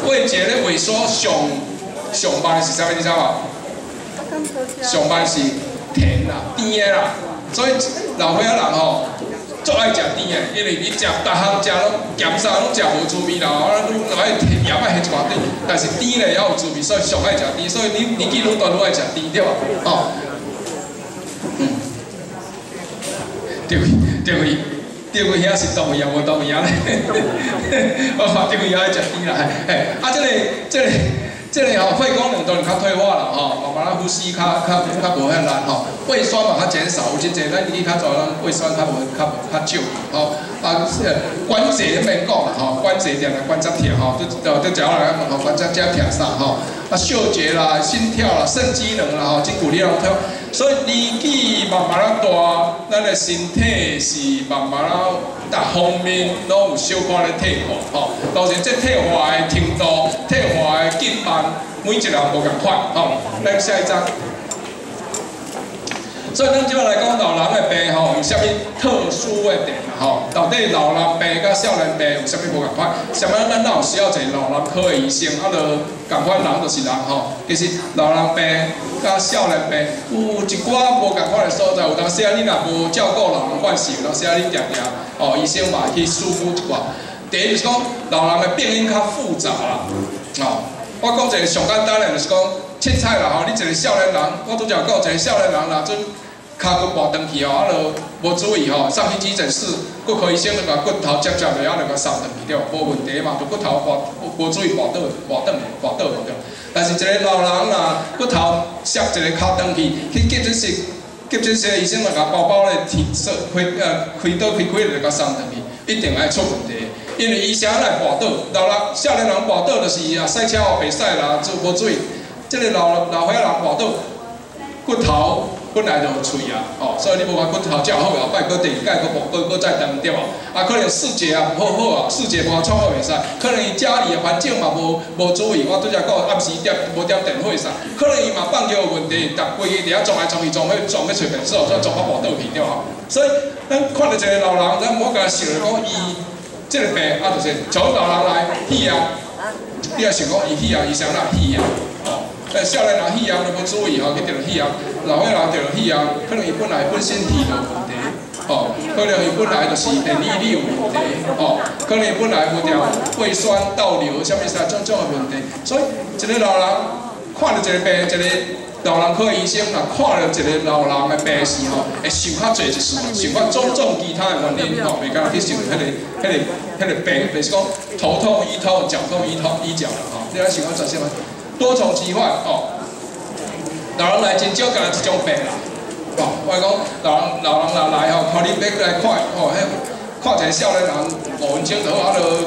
味觉咧萎缩上慢是啥物？你知无？上慢是甜啦、甜的啦，所以老岁仔人吼。最爱食甜的，因为你食逐项食拢咸啥拢食无滋味啦，拢爱盐爱下一寡甜，但是甜咧也有滋味，所以上爱食甜，所以你年纪愈大愈爱食甜，对吧？哦，对位遐是动物啊，无动物啊咧，我看对位遐爱食甜啦，这个吼肺功能当然较退化啦吼，慢慢呼吸较无遐力吼，胃酸嘛较减少，有真侪咱年纪较大人胃酸较少吼，关节免讲啦吼，关节定来关节疼吼，都食落来吼关节只疼啥吼，嗅觉啦、心跳啦、肾机能啦吼，即股力量退，所以年纪慢慢啊大，咱的身体是慢慢啊。逐方面拢有小可咧退化，吼，当然这退化的程度、退化的紧慢，每一个人无共款，吼。咱下一章，所以咱即摆来讲老人的病，吼，有啥物特殊的点啊，吼？到底老人病甲少年病有啥物无共款？啥物咱哪有需要一个老人科的医生？就共款人就是人，吼。其实老人病甲少年病有一寡无共款的所在，有当时啊，你若无照顾老人惯习，有当时啊，你常医生嘛去疏忽一寡。第一就是讲，老人的病因较复杂啦，我讲一个上简单的，就是讲凊彩啦吼，你一个少年人，我拄则讲一个少年人啦，阵骹骨跋转去吼，就无注意吼，上去急诊室，骨科医生就甲骨头接落，就甲送转去对，无问题嘛，就骨头无注意跋倒对。但是一个老人啦，骨头摔一个骹转去急诊室。急诊室的医生就甲包包咧开刀就甲送转去，一定爱出问题。因为医生来跋倒，少年人跋倒就是赛车后袂使啦，无注意。即个老岁仔人跋倒，骨头本来就有脆啊，所以你无讲骨头照好，后摆搁第二摆搁再动对无？可能视觉啊无好啊，视觉无创好袂使，可能伊家里的环境嘛无注意，我拄则讲暗时无点电火啥，可能伊嘛放尿有问题，规日伫遐撞来撞去撞要找病所，所以撞到跋倒去对无？所以咱看到一个老人，咱无甲想着讲伊即个病就是从老人来肺炎，你也想讲伊肺炎，伊啥哪肺炎？少年人肺炎都无注意吼，去得肺炎；老岁人得肺炎，可能伊本身体就有问题，可能伊本来就是免疫力有问题，可能伊本来有条胃酸倒流，啥物啥种的问题。所以一个老人看到一个病，一个老人科医生若看到一个老人的病史吼，会想较侪一事，想较种其他的原因吼，袂敢去想迄个病，就是讲头痛医头，脚痛医脚啦吼，你来想较专些嘛。多重疾患老人来真少干一种病啦，我讲老人若来吼，看你要来看看一个少年人5分钟就好，就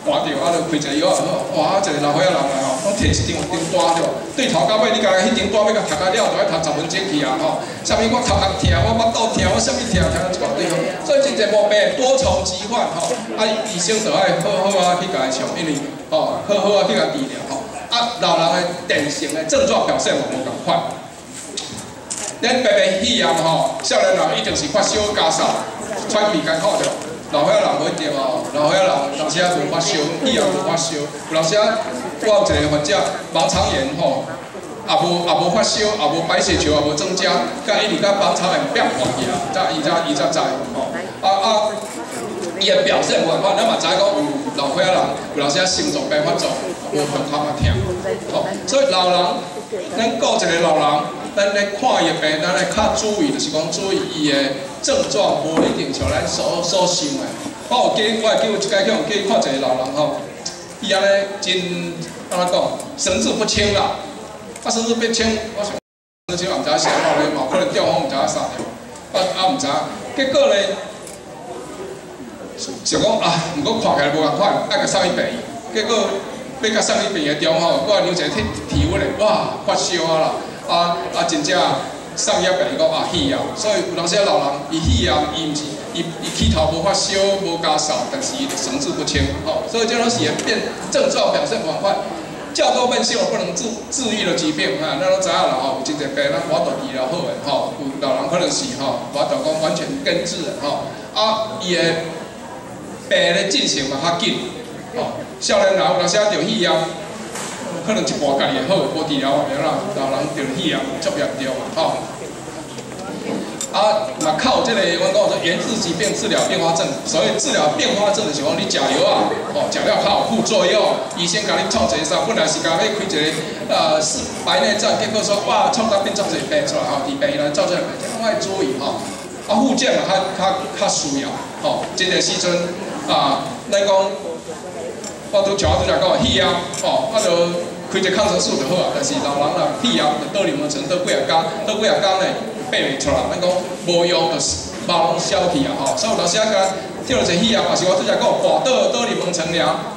换着，就开一个药好，哇，一个老岁仔人来吼，拢摕一张单着，对头到尾你家迄张单要甲读到了，就爱读10分钟去啊吼，啥物我头壳疼，我腹肚疼，我啥物疼到一大堆吼，所以真侪毛病多重疾患吼，医生就爱好去甲伊上，因为好去甲治疗吼。老人的典型的症状表现嘛无共款。咱白肺炎吼，少年人一定是发烧加嗽，喘气艰苦着。老岁仔人无一定哦，老岁仔人有时啊无发烧，肺炎无发烧，有当时啊，我有一个患者盲肠炎吼，也无发烧，也无白血球，也无增加，甲因为甲盲肠炎变化去啊，伊才知吼。伊的表现无法，咱嘛知影讲有老岁仔人，有时仔心脏病发作，无胸口嘛痛，吼，所以老人，咱顾一个老人，咱咧看伊的病，咱咧较注意，就是讲注意伊的症状，无一定像咱所想的。我有我会叫一解叫去看一个老人吼，伊安尼真安怎讲，神志不清啦，神志不清，我想。而且也毋知啥话咧，嘛可能中风毋知影啥了，毋知。结果咧，想讲啊，毋过看起来无共款，爱甲送去病院。结果要甲送去病院中吼，我量一个体温咧，哇，发烧啊啦，真正送去病院讲啊肺炎。所以有当时老人伊肺炎，伊毋是伊起头无发烧无加扫，但是伊神志不清，吼，所以这拢是变症状表现广泛。较多慢性不能治愈的疾病啊，咱都知影啦吼，有真侪病咱无法度治疗好诶吼，有老人可能是吼，无法度讲完全根治诶吼，伊诶病咧进行嘛较紧吼，少年人有当时啊着肺炎，可能一半家己会好，无治疗完了啦，老人着肺炎足严重吼。嘛靠这个，阮讲说源自疾病治疗变化症。所谓治疗变化症的情况，你食药啊，食了较有副作用。医生甲你创一个啥，本来是甲你开一个白内障，结果说哇，创到变作一个病出来吼，伫病院来造成病，这拢爱注意吼。复健嘛，较需要吼。这个时阵咱讲，我拄像讲肺炎吼，我就开一个抗生素就好啊。但是老人啦，肺炎就倒临床倒几啊工呢？爬袂出来，咱讲无用，就是肉拢消去啊吼。所以有当时啊，甲跳了一肺炎，也是我拄则讲，跋倒临床床了，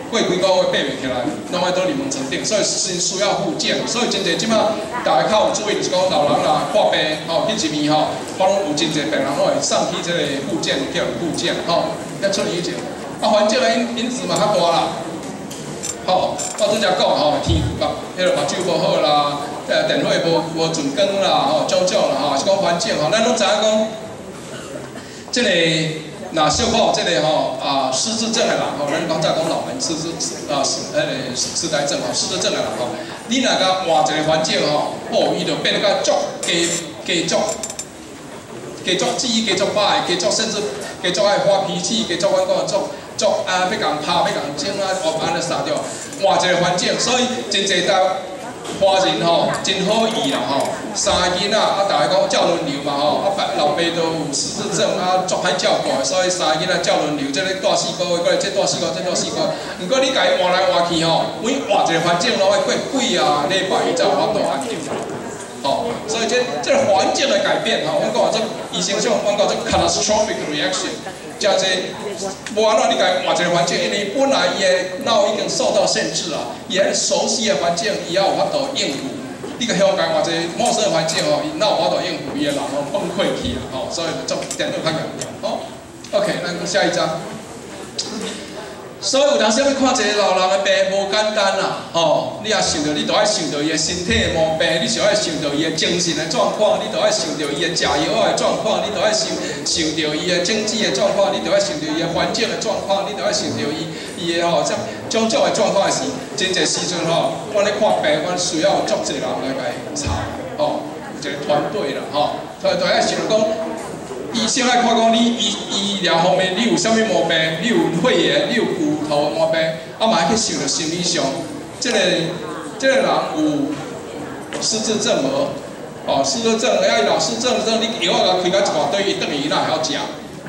过几个月爬袂起来，拢爱倒临床床顶，所以是需要复健。所以真侪即摆大家较有注意，就是讲老人啦、破病吼、去一面吼，可能有真侪病人拢会送去这个复健，叫复健吼，要出理解。环境的因子嘛较大啦。吼，我拄则讲吼，天迄个目睭无好啦。电火无准光啦，吼，种种啦，吼，是讲环境吼，咱拢知影讲，即个若小可有即个吼失智症的人吼，咱讲早讲老年痴呆症吼，失智症的人吼，你若甲换一个环境吼，伊就变得较加足记忆，加足歹，加足甚至加足爱发脾气，加足阮讲足要共拍，要共整安尼杀掉，换一个环境，所以真侪华人吼真好意啦吼，三个囡仔大家讲照轮流嘛吼，老爸都有失智症足歹照顾的，所以三个囡仔照轮流，即个大4个月，过来这大4个月，这大4个月。毋过你家己换来换去吼，每换一个环境拢要过几啊礼拜，伊才有法度安定。吼，所以这个环境的改变吼，阮讲这医生上，阮讲这 catastrophic reaction， 加这无安怎你家换一个环境，因为本来伊的脑已经受到限制啊，伊个熟悉的环境，伊也有法度应付。你个香港换一个陌生的环境吼，伊哪有法度应付伊的人吼崩溃去啊，吼，所以就电脑较严重。好 ，OK， 咱下一张。所以有当时要看一个老人的病无简单啦，吼！你也想到，你都爱想到伊的身体的毛病，你就爱想到伊的精神的状况，你都爱想到伊的食药的状况，你都爱想到伊的经济的状况，你都爱想到伊的环境的状况，你都爱想到伊的吼，种种的状况是真侪时阵吼，阮咧看病，阮需要足侪人来甲伊查，吼，有一个团队啦，吼，所以都爱想讲。医生爱看讲你医疗方面，你有啥物毛病？你有肺炎，你有骨头毛病，嘛爱去想着心理上，这个人有失智症无？哦，失智症，伊老失智症，你药啊开到一大堆，伊等于伊哪会晓食？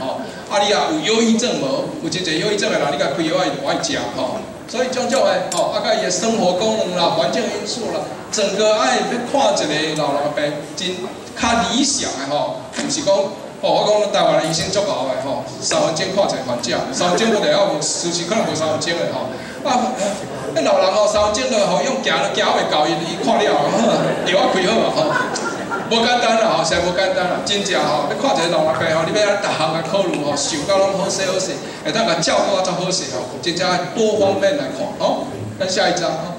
哦，你也有忧郁症无？有真侪忧郁症的人，你甲开药伊就爱食吼。所以种种的吼，甲伊的生活功能啦、环境因素啦，整个爱要看一个老人病，真较理想的吼，毋是讲。哦，我讲台湾的医生足够的吼，3分钟看一个患者，3分钟我哋要无，时时可能无3分钟的吼。那老人吼3分钟就吼用行袂到，伊看了药仔开好啊吼，无简单啦吼，实在无简单啦，真正吼要看一个老人病吼，你要逐项来考虑吼，想到拢好势好势，会当甲照顾啊足好势吼，真正多方面来看吼。咱下一张吼。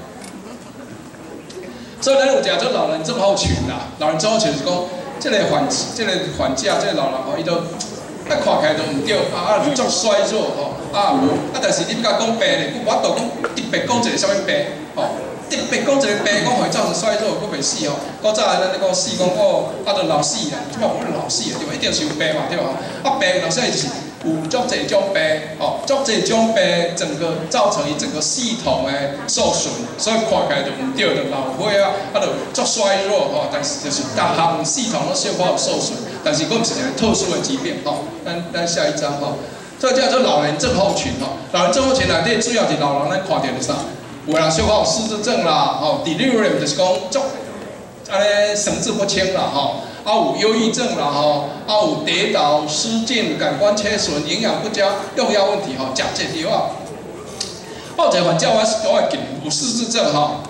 所以咱有讲做老人症候群啦，老人症候群是讲。这个患者，这个老人吼，伊都看起来都唔对，足衰弱吼，但是你甲讲病咧，我度讲特别讲一个啥物病，吼，特别讲一个病，讲会造成衰弱，佫袂死吼。古早咱咧讲死，讲就老死啦，即摆无老死啊，对吧？一定是有病嘛，对吧？病有时就是有足侪种病，哦，足侪种病，整个造成伊整个系统的受损，所以看起来就唔对，就老花啊，就足衰弱吼。但是就是各项系统都小可有受损，但是佫唔是一个特殊的疾病吼。咱下一张吼，这叫做老人症候群吼。老人症候群内底主要是老人咱看到是啥？有的人小可有失智症啦，吼 ，delirium 就是讲足安尼神志不清啦，吼。有忧郁症啦吼，有跌倒、失禁、感官缺损、营养不佳、用药问题吼，食这药啊。有一个患者我会记有失智症吼，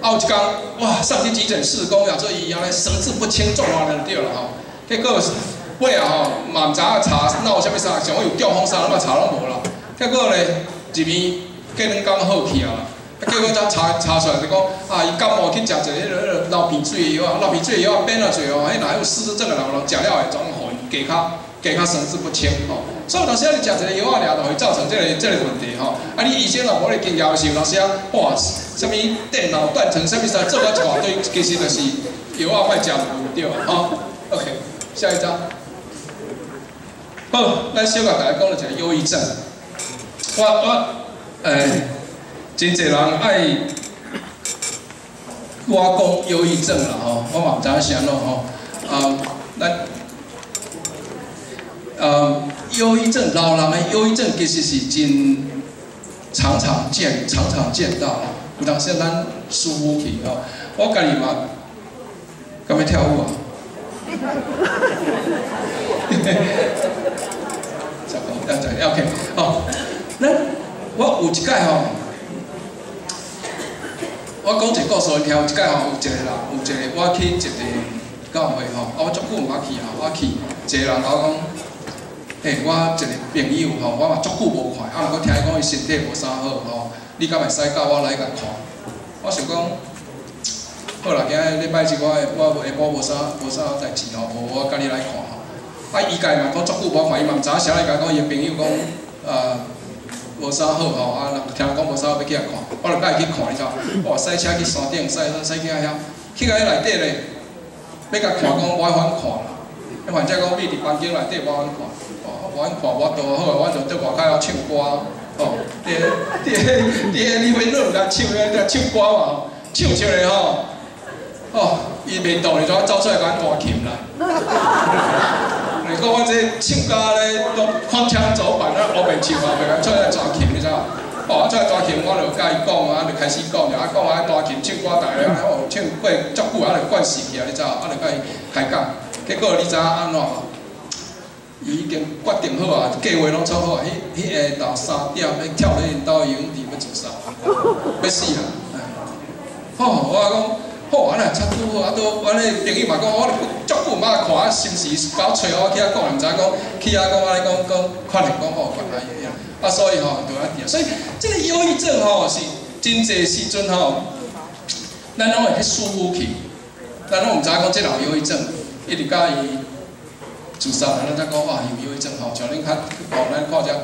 有一天哇上去急诊室讲呀，这伊安尼神志不清，状况就对了吼。结果尾啊吼，嘛唔知影查哪有啥物啥，想讲有中风啥，嘛查拢无啦。结果咧入院过2工好去啊。结果咱查出来就讲，伊感冒去食一个流鼻水药啊，流鼻水药变了侪哦，迄若有失智症的人食了会总互伊加较神志不清吼。所以有时啊，你食一个药啊，就会造成这个问题吼。你医生若无咧经验的时候，有时啊，哇，什物电脑断层，什物啥做了一大堆，其实就是药啊莫食就对啊吼。OK， 下一张。好，咱小甲大家讲了一个忧郁症。真侪人爱我讲忧郁症啦吼，我嘛唔知影啥咯吼。忧郁症，老人的忧郁症其实是真常常见到，有当时咱疏忽去吼。我家己嘛，敢要跳舞啊？OK， 哦，我有一摆吼。我讲一个故事你听，有一摆吼，有一个我去一个教会吼，我足久毋捌去吼，我去一个人甲我讲，嘿，我一个朋友吼，我嘛足久无看，毋过听伊讲伊身体无啥好吼，你敢会使教我来甲看？我想讲，好啦，今日礼拜日我下晡无啥代志吼，我甲你来看吼。伊家嘛讲足久无看，伊嘛毋知影啥来甲讲，伊朋友讲无啥好吼，听讲无啥好要去遐看，我就甲伊去看，你知？哇，驶车去山顶，驶去遐，去到迄内底咧，要甲看讲无法看啦。迄患者讲你伫房间内底无法看，无法看我多好，我就伫外口遐唱歌，吼，伫你面拢甲唱歌嘛吼，唱咧吼，哦，伊面度咧怎走出来甲我大琴啦。你讲我这唱歌咧，都放枪走板，后面唱啊，袂甲出来抓琴，你知影？哦，出来抓琴，我就甲伊讲啊，就开始讲，讲大琴唱歌大个，唱过足久，就惯死去啊，你知影？就甲伊开讲，结果你知影安怎？伊已经决定好啊，计划拢做好啊，迄下昼3点要跳咧因兜游泳池要自杀，要死啦！哦，我讲。好，安尼差不多好，都安尼朋友嘛讲，我足久毋捌看，心时搞找我去遐讲，毋知讲去遐讲安尼讲看咧讲哦，原来伊啊，所以吼就安尼，所以这个忧郁症吼是真侪时阵吼，咱拢会去疏忽去，咱拢毋知讲这人有忧郁症，一直甲伊自杀，咱才讲啊有忧郁症吼，像恁咱看遮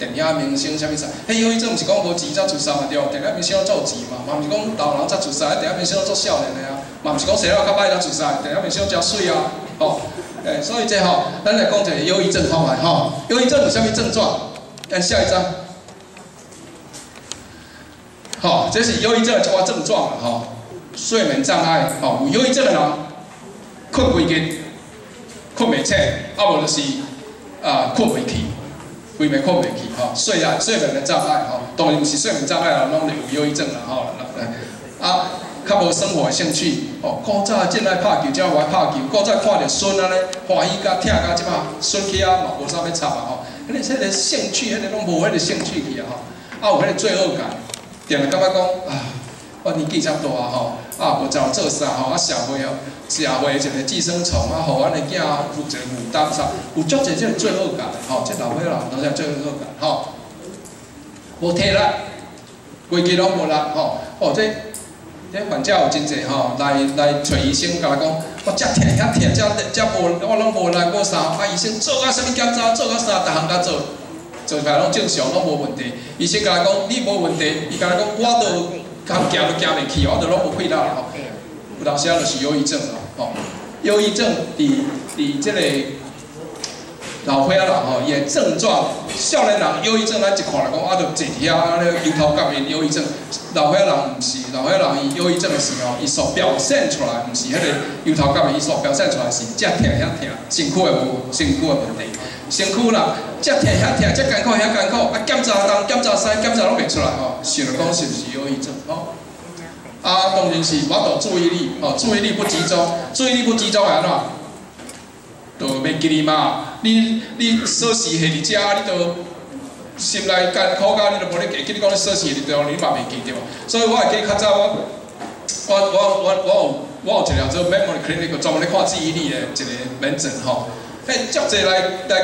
电影明星啥物啥，迄忧郁症毋是讲无钱才自杀嘛对，电影明星做钱嘛，嘛毋是讲老人才自杀，电影明星做少年的啊，嘛毋是讲生了较歹才自杀，电影明星真水啊，吼，所以这吼，咱来讲一个忧郁症方法吼，忧郁症有啥物症状？看下一张，好，这是忧郁症的一寡症状吼，睡眠障碍，吼，有忧郁症的人困规日，困袂醒，无就是困袂去。规暝困袂去吼，睡眠的障碍吼，当然毋是睡眠障碍啦，拢有忧郁症啦吼。较无生活的兴趣哦，古早真爱拍球，才有爱拍球。古早看着孙安尼欢喜甲疼甲即马孙去啊嘛无啥要插啊吼。迄个兴趣，迄个拢无迄个兴趣去啊吼。有迄个罪恶感，定会感觉讲我年纪遮大吼，无知道做啥吼，社会一个寄生虫互阮的囝负一个负担啥，有足侪即个罪恶感吼，即老岁人都有罪恶感吼，无体力，规日拢无力吼，这患者有真侪吼，来找医生，甲讲我遮疼遐疼，遮无我拢无力无啥，医生做啊啥物检查，做啊啥，逐项甲做起来拢正常，拢无问题。医生甲讲你无问题，伊甲讲我都行都行袂去，我都拢无气力吼。有当时啊，就是忧郁症啦，吼。忧郁症伫即个老岁仔人吼，伊的症状，少年人忧郁症，咱一看来讲，啊，就坐伫遐，啊，咧摇头甲面忧郁症。老岁仔人毋是，老岁仔人伊忧郁症的时候，伊所表现出来，毋是迄个摇头甲面，伊所表现出来是遮疼遐疼，身躯的问题，身躯啦，遮疼遐疼，遮艰苦遐艰苦，啊，检查东检查西，检查拢袂出来吼，想着讲是毋是忧郁症吼？啊，当然是我著注意力，哦，注意力不集中，注意力不集中会安怎？就袂记哩嘛。你锁匙下伫遮，你就心内艰苦甲，你就无咧记。你讲你锁匙伫倒，你嘛袂记对无？所以我会记较早，我有一条做 memory clinic， 专门咧看记忆力的一个门诊吼。嘿，足侪来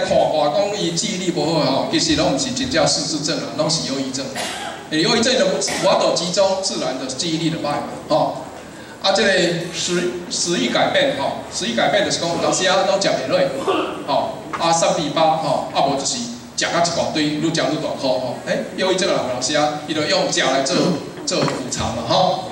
看我，讲伊记忆力无好吼，其实拢毋是真正失智症啊，拢是忧郁症。忧郁症就无法集中，自然的记忆力就歹嘛，吼。啊，这个食欲改变吼，食欲改变就是讲有当时啊拢食袂落，吼，啊3:8吼，啊无就是食到一大堆，愈食愈大块吼。忧郁症的老师啊，伊就用食来做补偿嘛吼。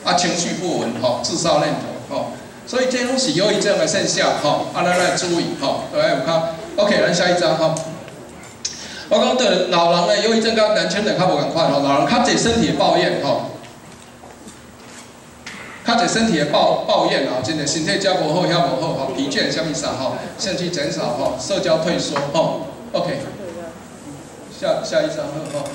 啊，情绪不稳吼，自杀念头吼，所以这拢是忧郁症的现象吼。啊，咱来注意吼，来有看 ，OK， 咱下一张吼。我讲对老人的忧郁症跟年轻人较无共款吼，老人较侪身体的抱怨吼。较侪身体的抱怨啊，真的身体遮无好，遐无好吼，疲倦啥物啥吼，兴趣减少吼，社交退缩吼 ，OK， 下一张吼。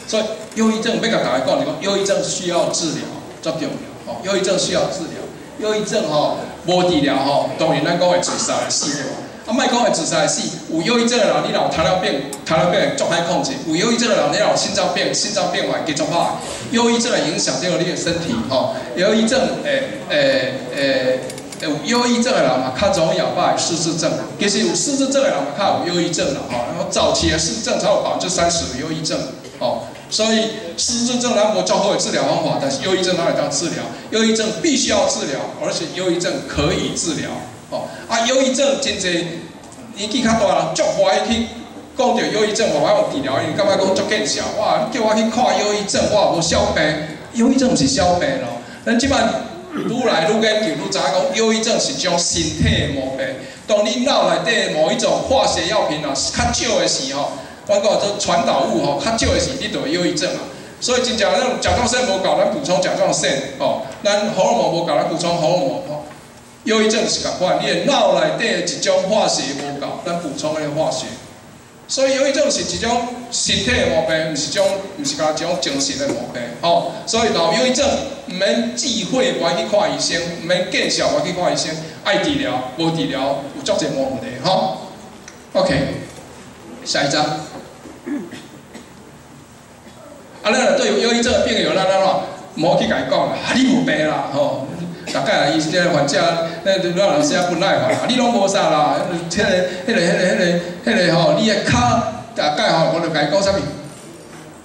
所以忧郁症要甲大家讲，忧郁症需要治疗，足重要吼。忧郁症需要治疗，忧郁症吼无治疗吼，当然咱讲会自杀会死对无？啊，莫讲会自杀会死，有忧郁症的人，你若有糖尿病会足歹控制；有忧郁症的人，你若有心脏病会继续歹。忧郁症会影响到你的身体吼。忧郁症有忧郁症的人嘛，较容易后摆失智症。其实有失智症的人嘛，较有忧郁症啦吼。然后早期的失智症才有30%有忧郁症吼。所以失智症咱无足好的治疗方法，但是忧郁症咱会当治疗。忧郁症必须要治疗，而且忧郁症可以治疗。哦，啊，忧郁症真侪年纪较大人足怀去讲到忧郁症，我用治疗，因感觉讲足见效。哇，你叫我去看忧郁症，我无小病。忧郁症是小病咯。咱即摆愈来愈研究，愈知影讲忧郁症是一种身体的毛病。当你脑内底某一种化学药品啊较少的时候，我讲做传导物吼较少的时，你就会忧郁症啊。所以真正咱甲状腺无够，咱补充甲状腺哦；咱荷尔蒙无够，咱补充荷尔蒙哦。忧郁症是共款，你的脑内底的一种化学无够，咱补充迄个化学。所以忧郁症是一种身体的毛病，毋是讲一种精神的毛病。吼，所以老忧郁症毋免忌讳我去看医生，毋免见效我去看医生，爱治疗无治疗有足侪问题。吼 ，OK， 下一张。啊，咱对忧郁症的病友，咱无去甲伊讲啦，你无病啦，吼。大概啊，伊即个患者，老人家不耐烦，你拢无啥啦，迄个吼，你的骹大概吼，我就甲伊讲啥物，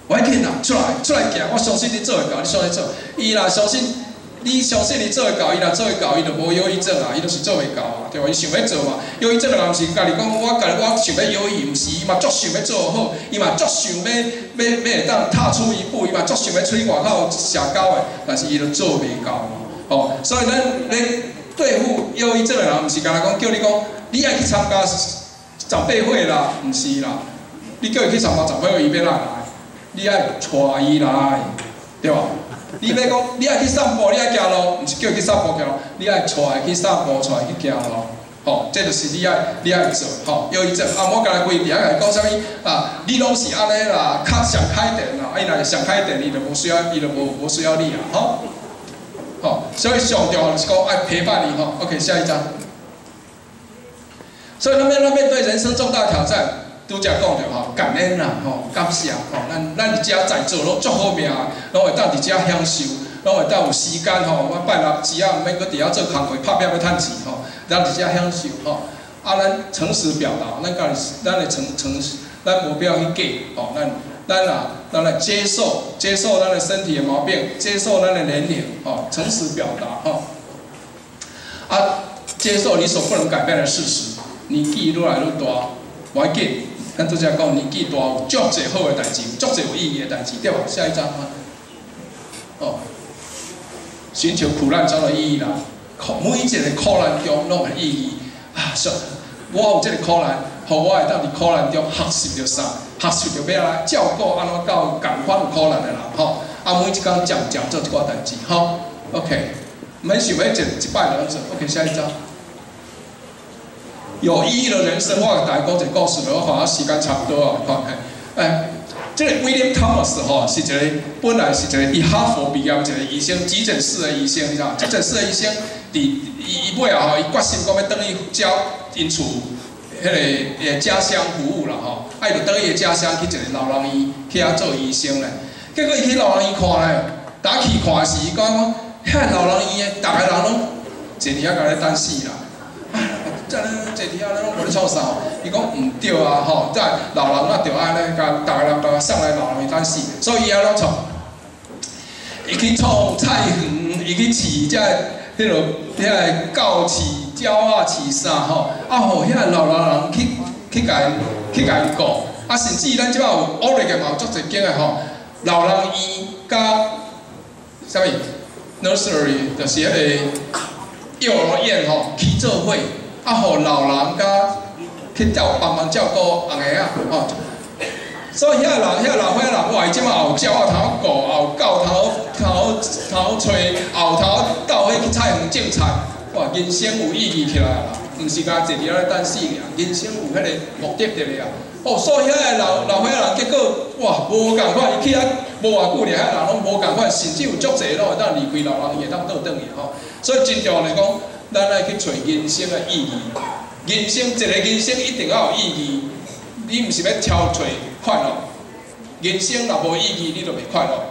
我紧啦，出来行，我相信你做会到，你相信做，伊若相信你相信你做会到，伊若做会到，伊就无忧郁症啊，伊就是做袂到啊，对无？伊想要做嘛，忧郁症的人是家己讲，我想要忧郁，毋是伊嘛足想要做好，伊嘛足想要会当踏出一步，伊嘛足想要出去外口社交的，但是伊就做袂到嘛。哦，所以咱咧对付忧郁症的人，毋是干那讲叫你讲，你爱去参加长辈会啦，毋是啦。你叫伊去参加长辈会，伊要哪来？你爱带伊来，对吧？你要讲，你爱去散步，你爱行路，毋是叫伊去散步行路，你爱带伊去散步，带伊去行路。哦，这就是你爱做。吼，忧郁症啊，我刚才规定来讲啥物啊？你拢是安尼啦，较上开点啦，伊若上开点，伊就无需要你啊，吼。哦，所以上重要就是讲爱陪伴你吼。OK， 下一张。所以咱面对人生重大挑战，拄则讲着吼，感恩啦，吼，感谢吼，咱伫遮在座拢足好命，拢会当伫遮享受，拢会当有时间吼。我拜六时啊，毋免搁伫遐做工课，拍拼要趁钱吼，咱伫遮享受吼。啊，咱诚实表达，咱的诚实，咱无必要去假吼，咱来接受咱的身体的毛病，接受咱的年龄，吼，诚实表达，吼。啊，接受你所不能改变的事实，年纪愈来愈大，无要紧。咱拄则讲年纪大有足侪好的代志，足侪有意义的代志，对吧？下一张啊。哦，寻求苦难中的意义啦，每一个苦难中拢有意义啊！我有这个苦难，互我会当伫苦难中学习着啥？学习着要来照顾安怎到共款有苦难的人吼。啊，每一工渐渐做一寡代志吼。OK， 免想要一摆两做。OK， 下一张。有意义的人生，我给大家讲一个故事，我看时间差不多啊，看这个 William Thomas 吼，是一个本来是一个伊哈佛毕业一个医生，急诊室的医生，你知道？急诊室的医生，伊尾啊吼，伊决心讲要转去教因厝迄个家乡服务啦吼，啊，伊就转去家乡去一个老人院去遐做医生咧。结果伊去老人院看咧，打去看时，伊讲遐老人院的，逐个人拢坐伫遐甲咧等死啦。这坐伫遐，咱拢无咧创啥？伊讲毋对啊，吼！即老人啊，着安尼，甲逐个人甲送来老人院等死。所以伊安怎创？伊去创菜园，伊去饲遮迄落狗饲鸟啊，饲啥吼？啊，互遐老人去甲因顾。啊，甚至咱即摆有乌日个嘛，有足侪间个吼，老人院甲啥物 nursery， 就是迄个幼儿园吼，去做伙。啊，互老人甲去帮忙照顾红个仔吼，所以遐老伙人哇，伊即马后鸟啊头顾，后狗头吹，后头到迄去菜园种菜，哇，人生有意义起来啦，毋是甲坐伫遐等死尔，人生有迄个目的伫咧啊。哦，所以遐老伙人结果哇，无共款，伊去遐无偌久咧，遐人拢无共款，甚至有足侪拢会当离开老人院，当倒转去吼。所以真正来讲。咱来去找人生的意义。人生一个人生一定要有意义。你毋是要挑找快乐，人生若无意义，你就袂快乐。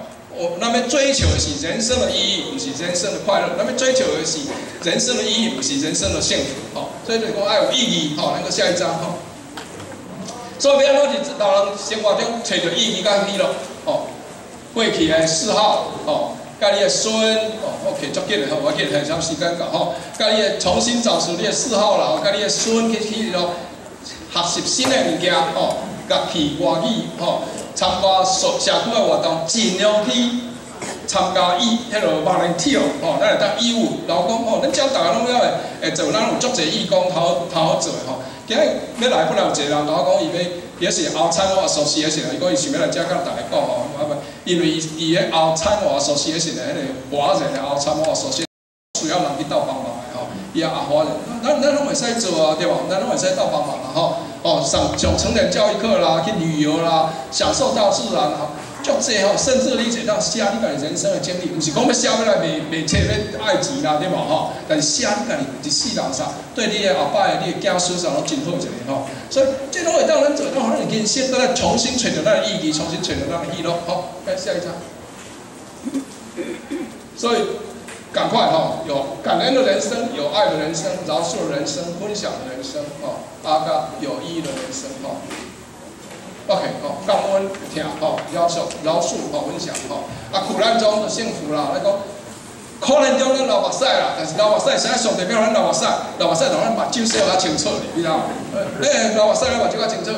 咱要追求的是人生的意义，毋是人生的快乐。咱要追求的是人生的意义，毋是人生的幸福。吼，所以就讲要有意义。吼，咱个下一章吼。所以要安怎伫老人生活中找着意义甲喜乐。吼，过去的嗜好，吼。甲你的孙哦 ，OK， 足紧的吼，我记得很长时间到吼。甲你的重新找出你的嗜好啦，甲你的孙去咯，学习新的物件吼，乐器、歌语吼，参加社区的活动，尽量去参加迄落volunteer吼，咱会当义务劳工吼，咱只要大家拢了会做，咱有足侪义工头好做吼。今日要来不了，有一个人甲我讲，伊要。也是后餐我熟悉的是啦，伊讲伊想要来遮甲大家讲吼，因为伊个后餐我熟悉的是咧，迄个华人的后餐我熟悉，需要人去斗帮忙的吼。伊也华人，咱拢会使做啊，对吧？咱拢会使斗帮忙啦吼。哦，上成人教育课啦，去旅游啦，享受大自然啦，足济吼，甚至你会当写你家己人生的经历，毋是讲要写要来卖册要爱钱啦，对无吼？但是写你家己一世人啥，对你的后摆你的子孙啥拢真好一个吼。所以这拢会当咱做，咱可能人生再来重新找到咱的意义，重新找到咱的喜乐。好，来下一张。所以赶快吼，有感恩的人生，有爱的人生，饶恕的人生，分享的人生，吼，个有意义的人生，吼。OK， 吼，感恩听，吼，饶恕，吼，分享，吼，苦难中的幸福啦，咱讲。可能中咱流目屎啦，但是流目屎啥上帝要咱流目屎，流目屎同咱目睭洗较清楚哩，你知道？流目屎咱目睭较清楚，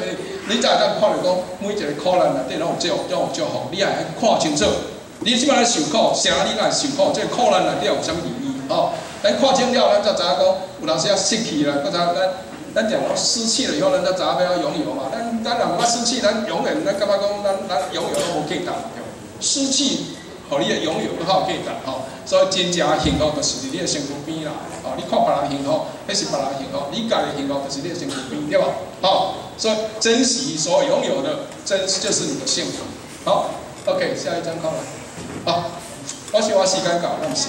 你才会当看到讲每一个苦难内底拢有祝福，你也看清楚。你即摆咧受苦，啥你来受苦？这个苦难内底有啥物意义？吼，咱看清了，咱才知影讲有当时啊失去了，搁知咱讲失去了以后，咱才知影要拥有嘛。咱若毋捌失去，咱永远咱感觉讲咱拥有都无价值，失去。互你的拥有都较有价值吼，所以真正幸福就是伫你的身躯边啦。吼，你看别人幸福，那是别人幸福；你家己幸福就是你的身躯边，对吧？好，所以珍惜所拥有的，就是你的幸福。好 ，OK， 下一张看来。好，我想我时间到，咱是。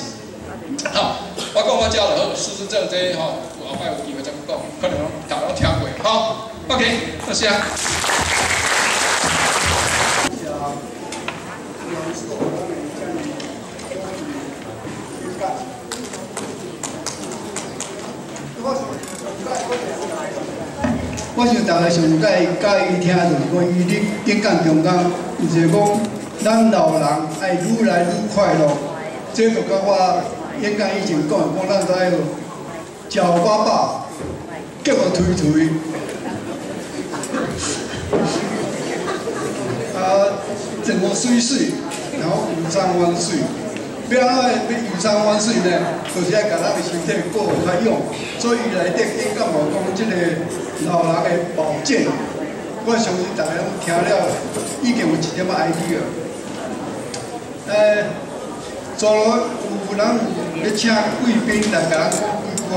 好，我讲我遮落失智症这吼，有后摆有机会再讲，可能大家拢听过。好 ，OK， 多谢。我想大家上介意听就是关于你演讲中间，就是讲咱老人爱愈来愈快乐。这就甲我演讲以前讲咱都爱食饱饱，脚又推推，整个水水，然后游山玩水。要安怎要游山玩水呢？就是爱甲咱的身体顾较勇。所以内底演讲无讲即个。老人的保健，我相信大家拢听了，已经有一点仔 idea。除了有人咧请贵宾来甲咱讲几句话，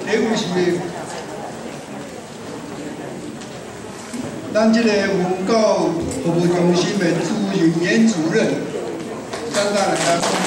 第一是咱这个文教服务中心的朱人员主任，刚刚来甲讲。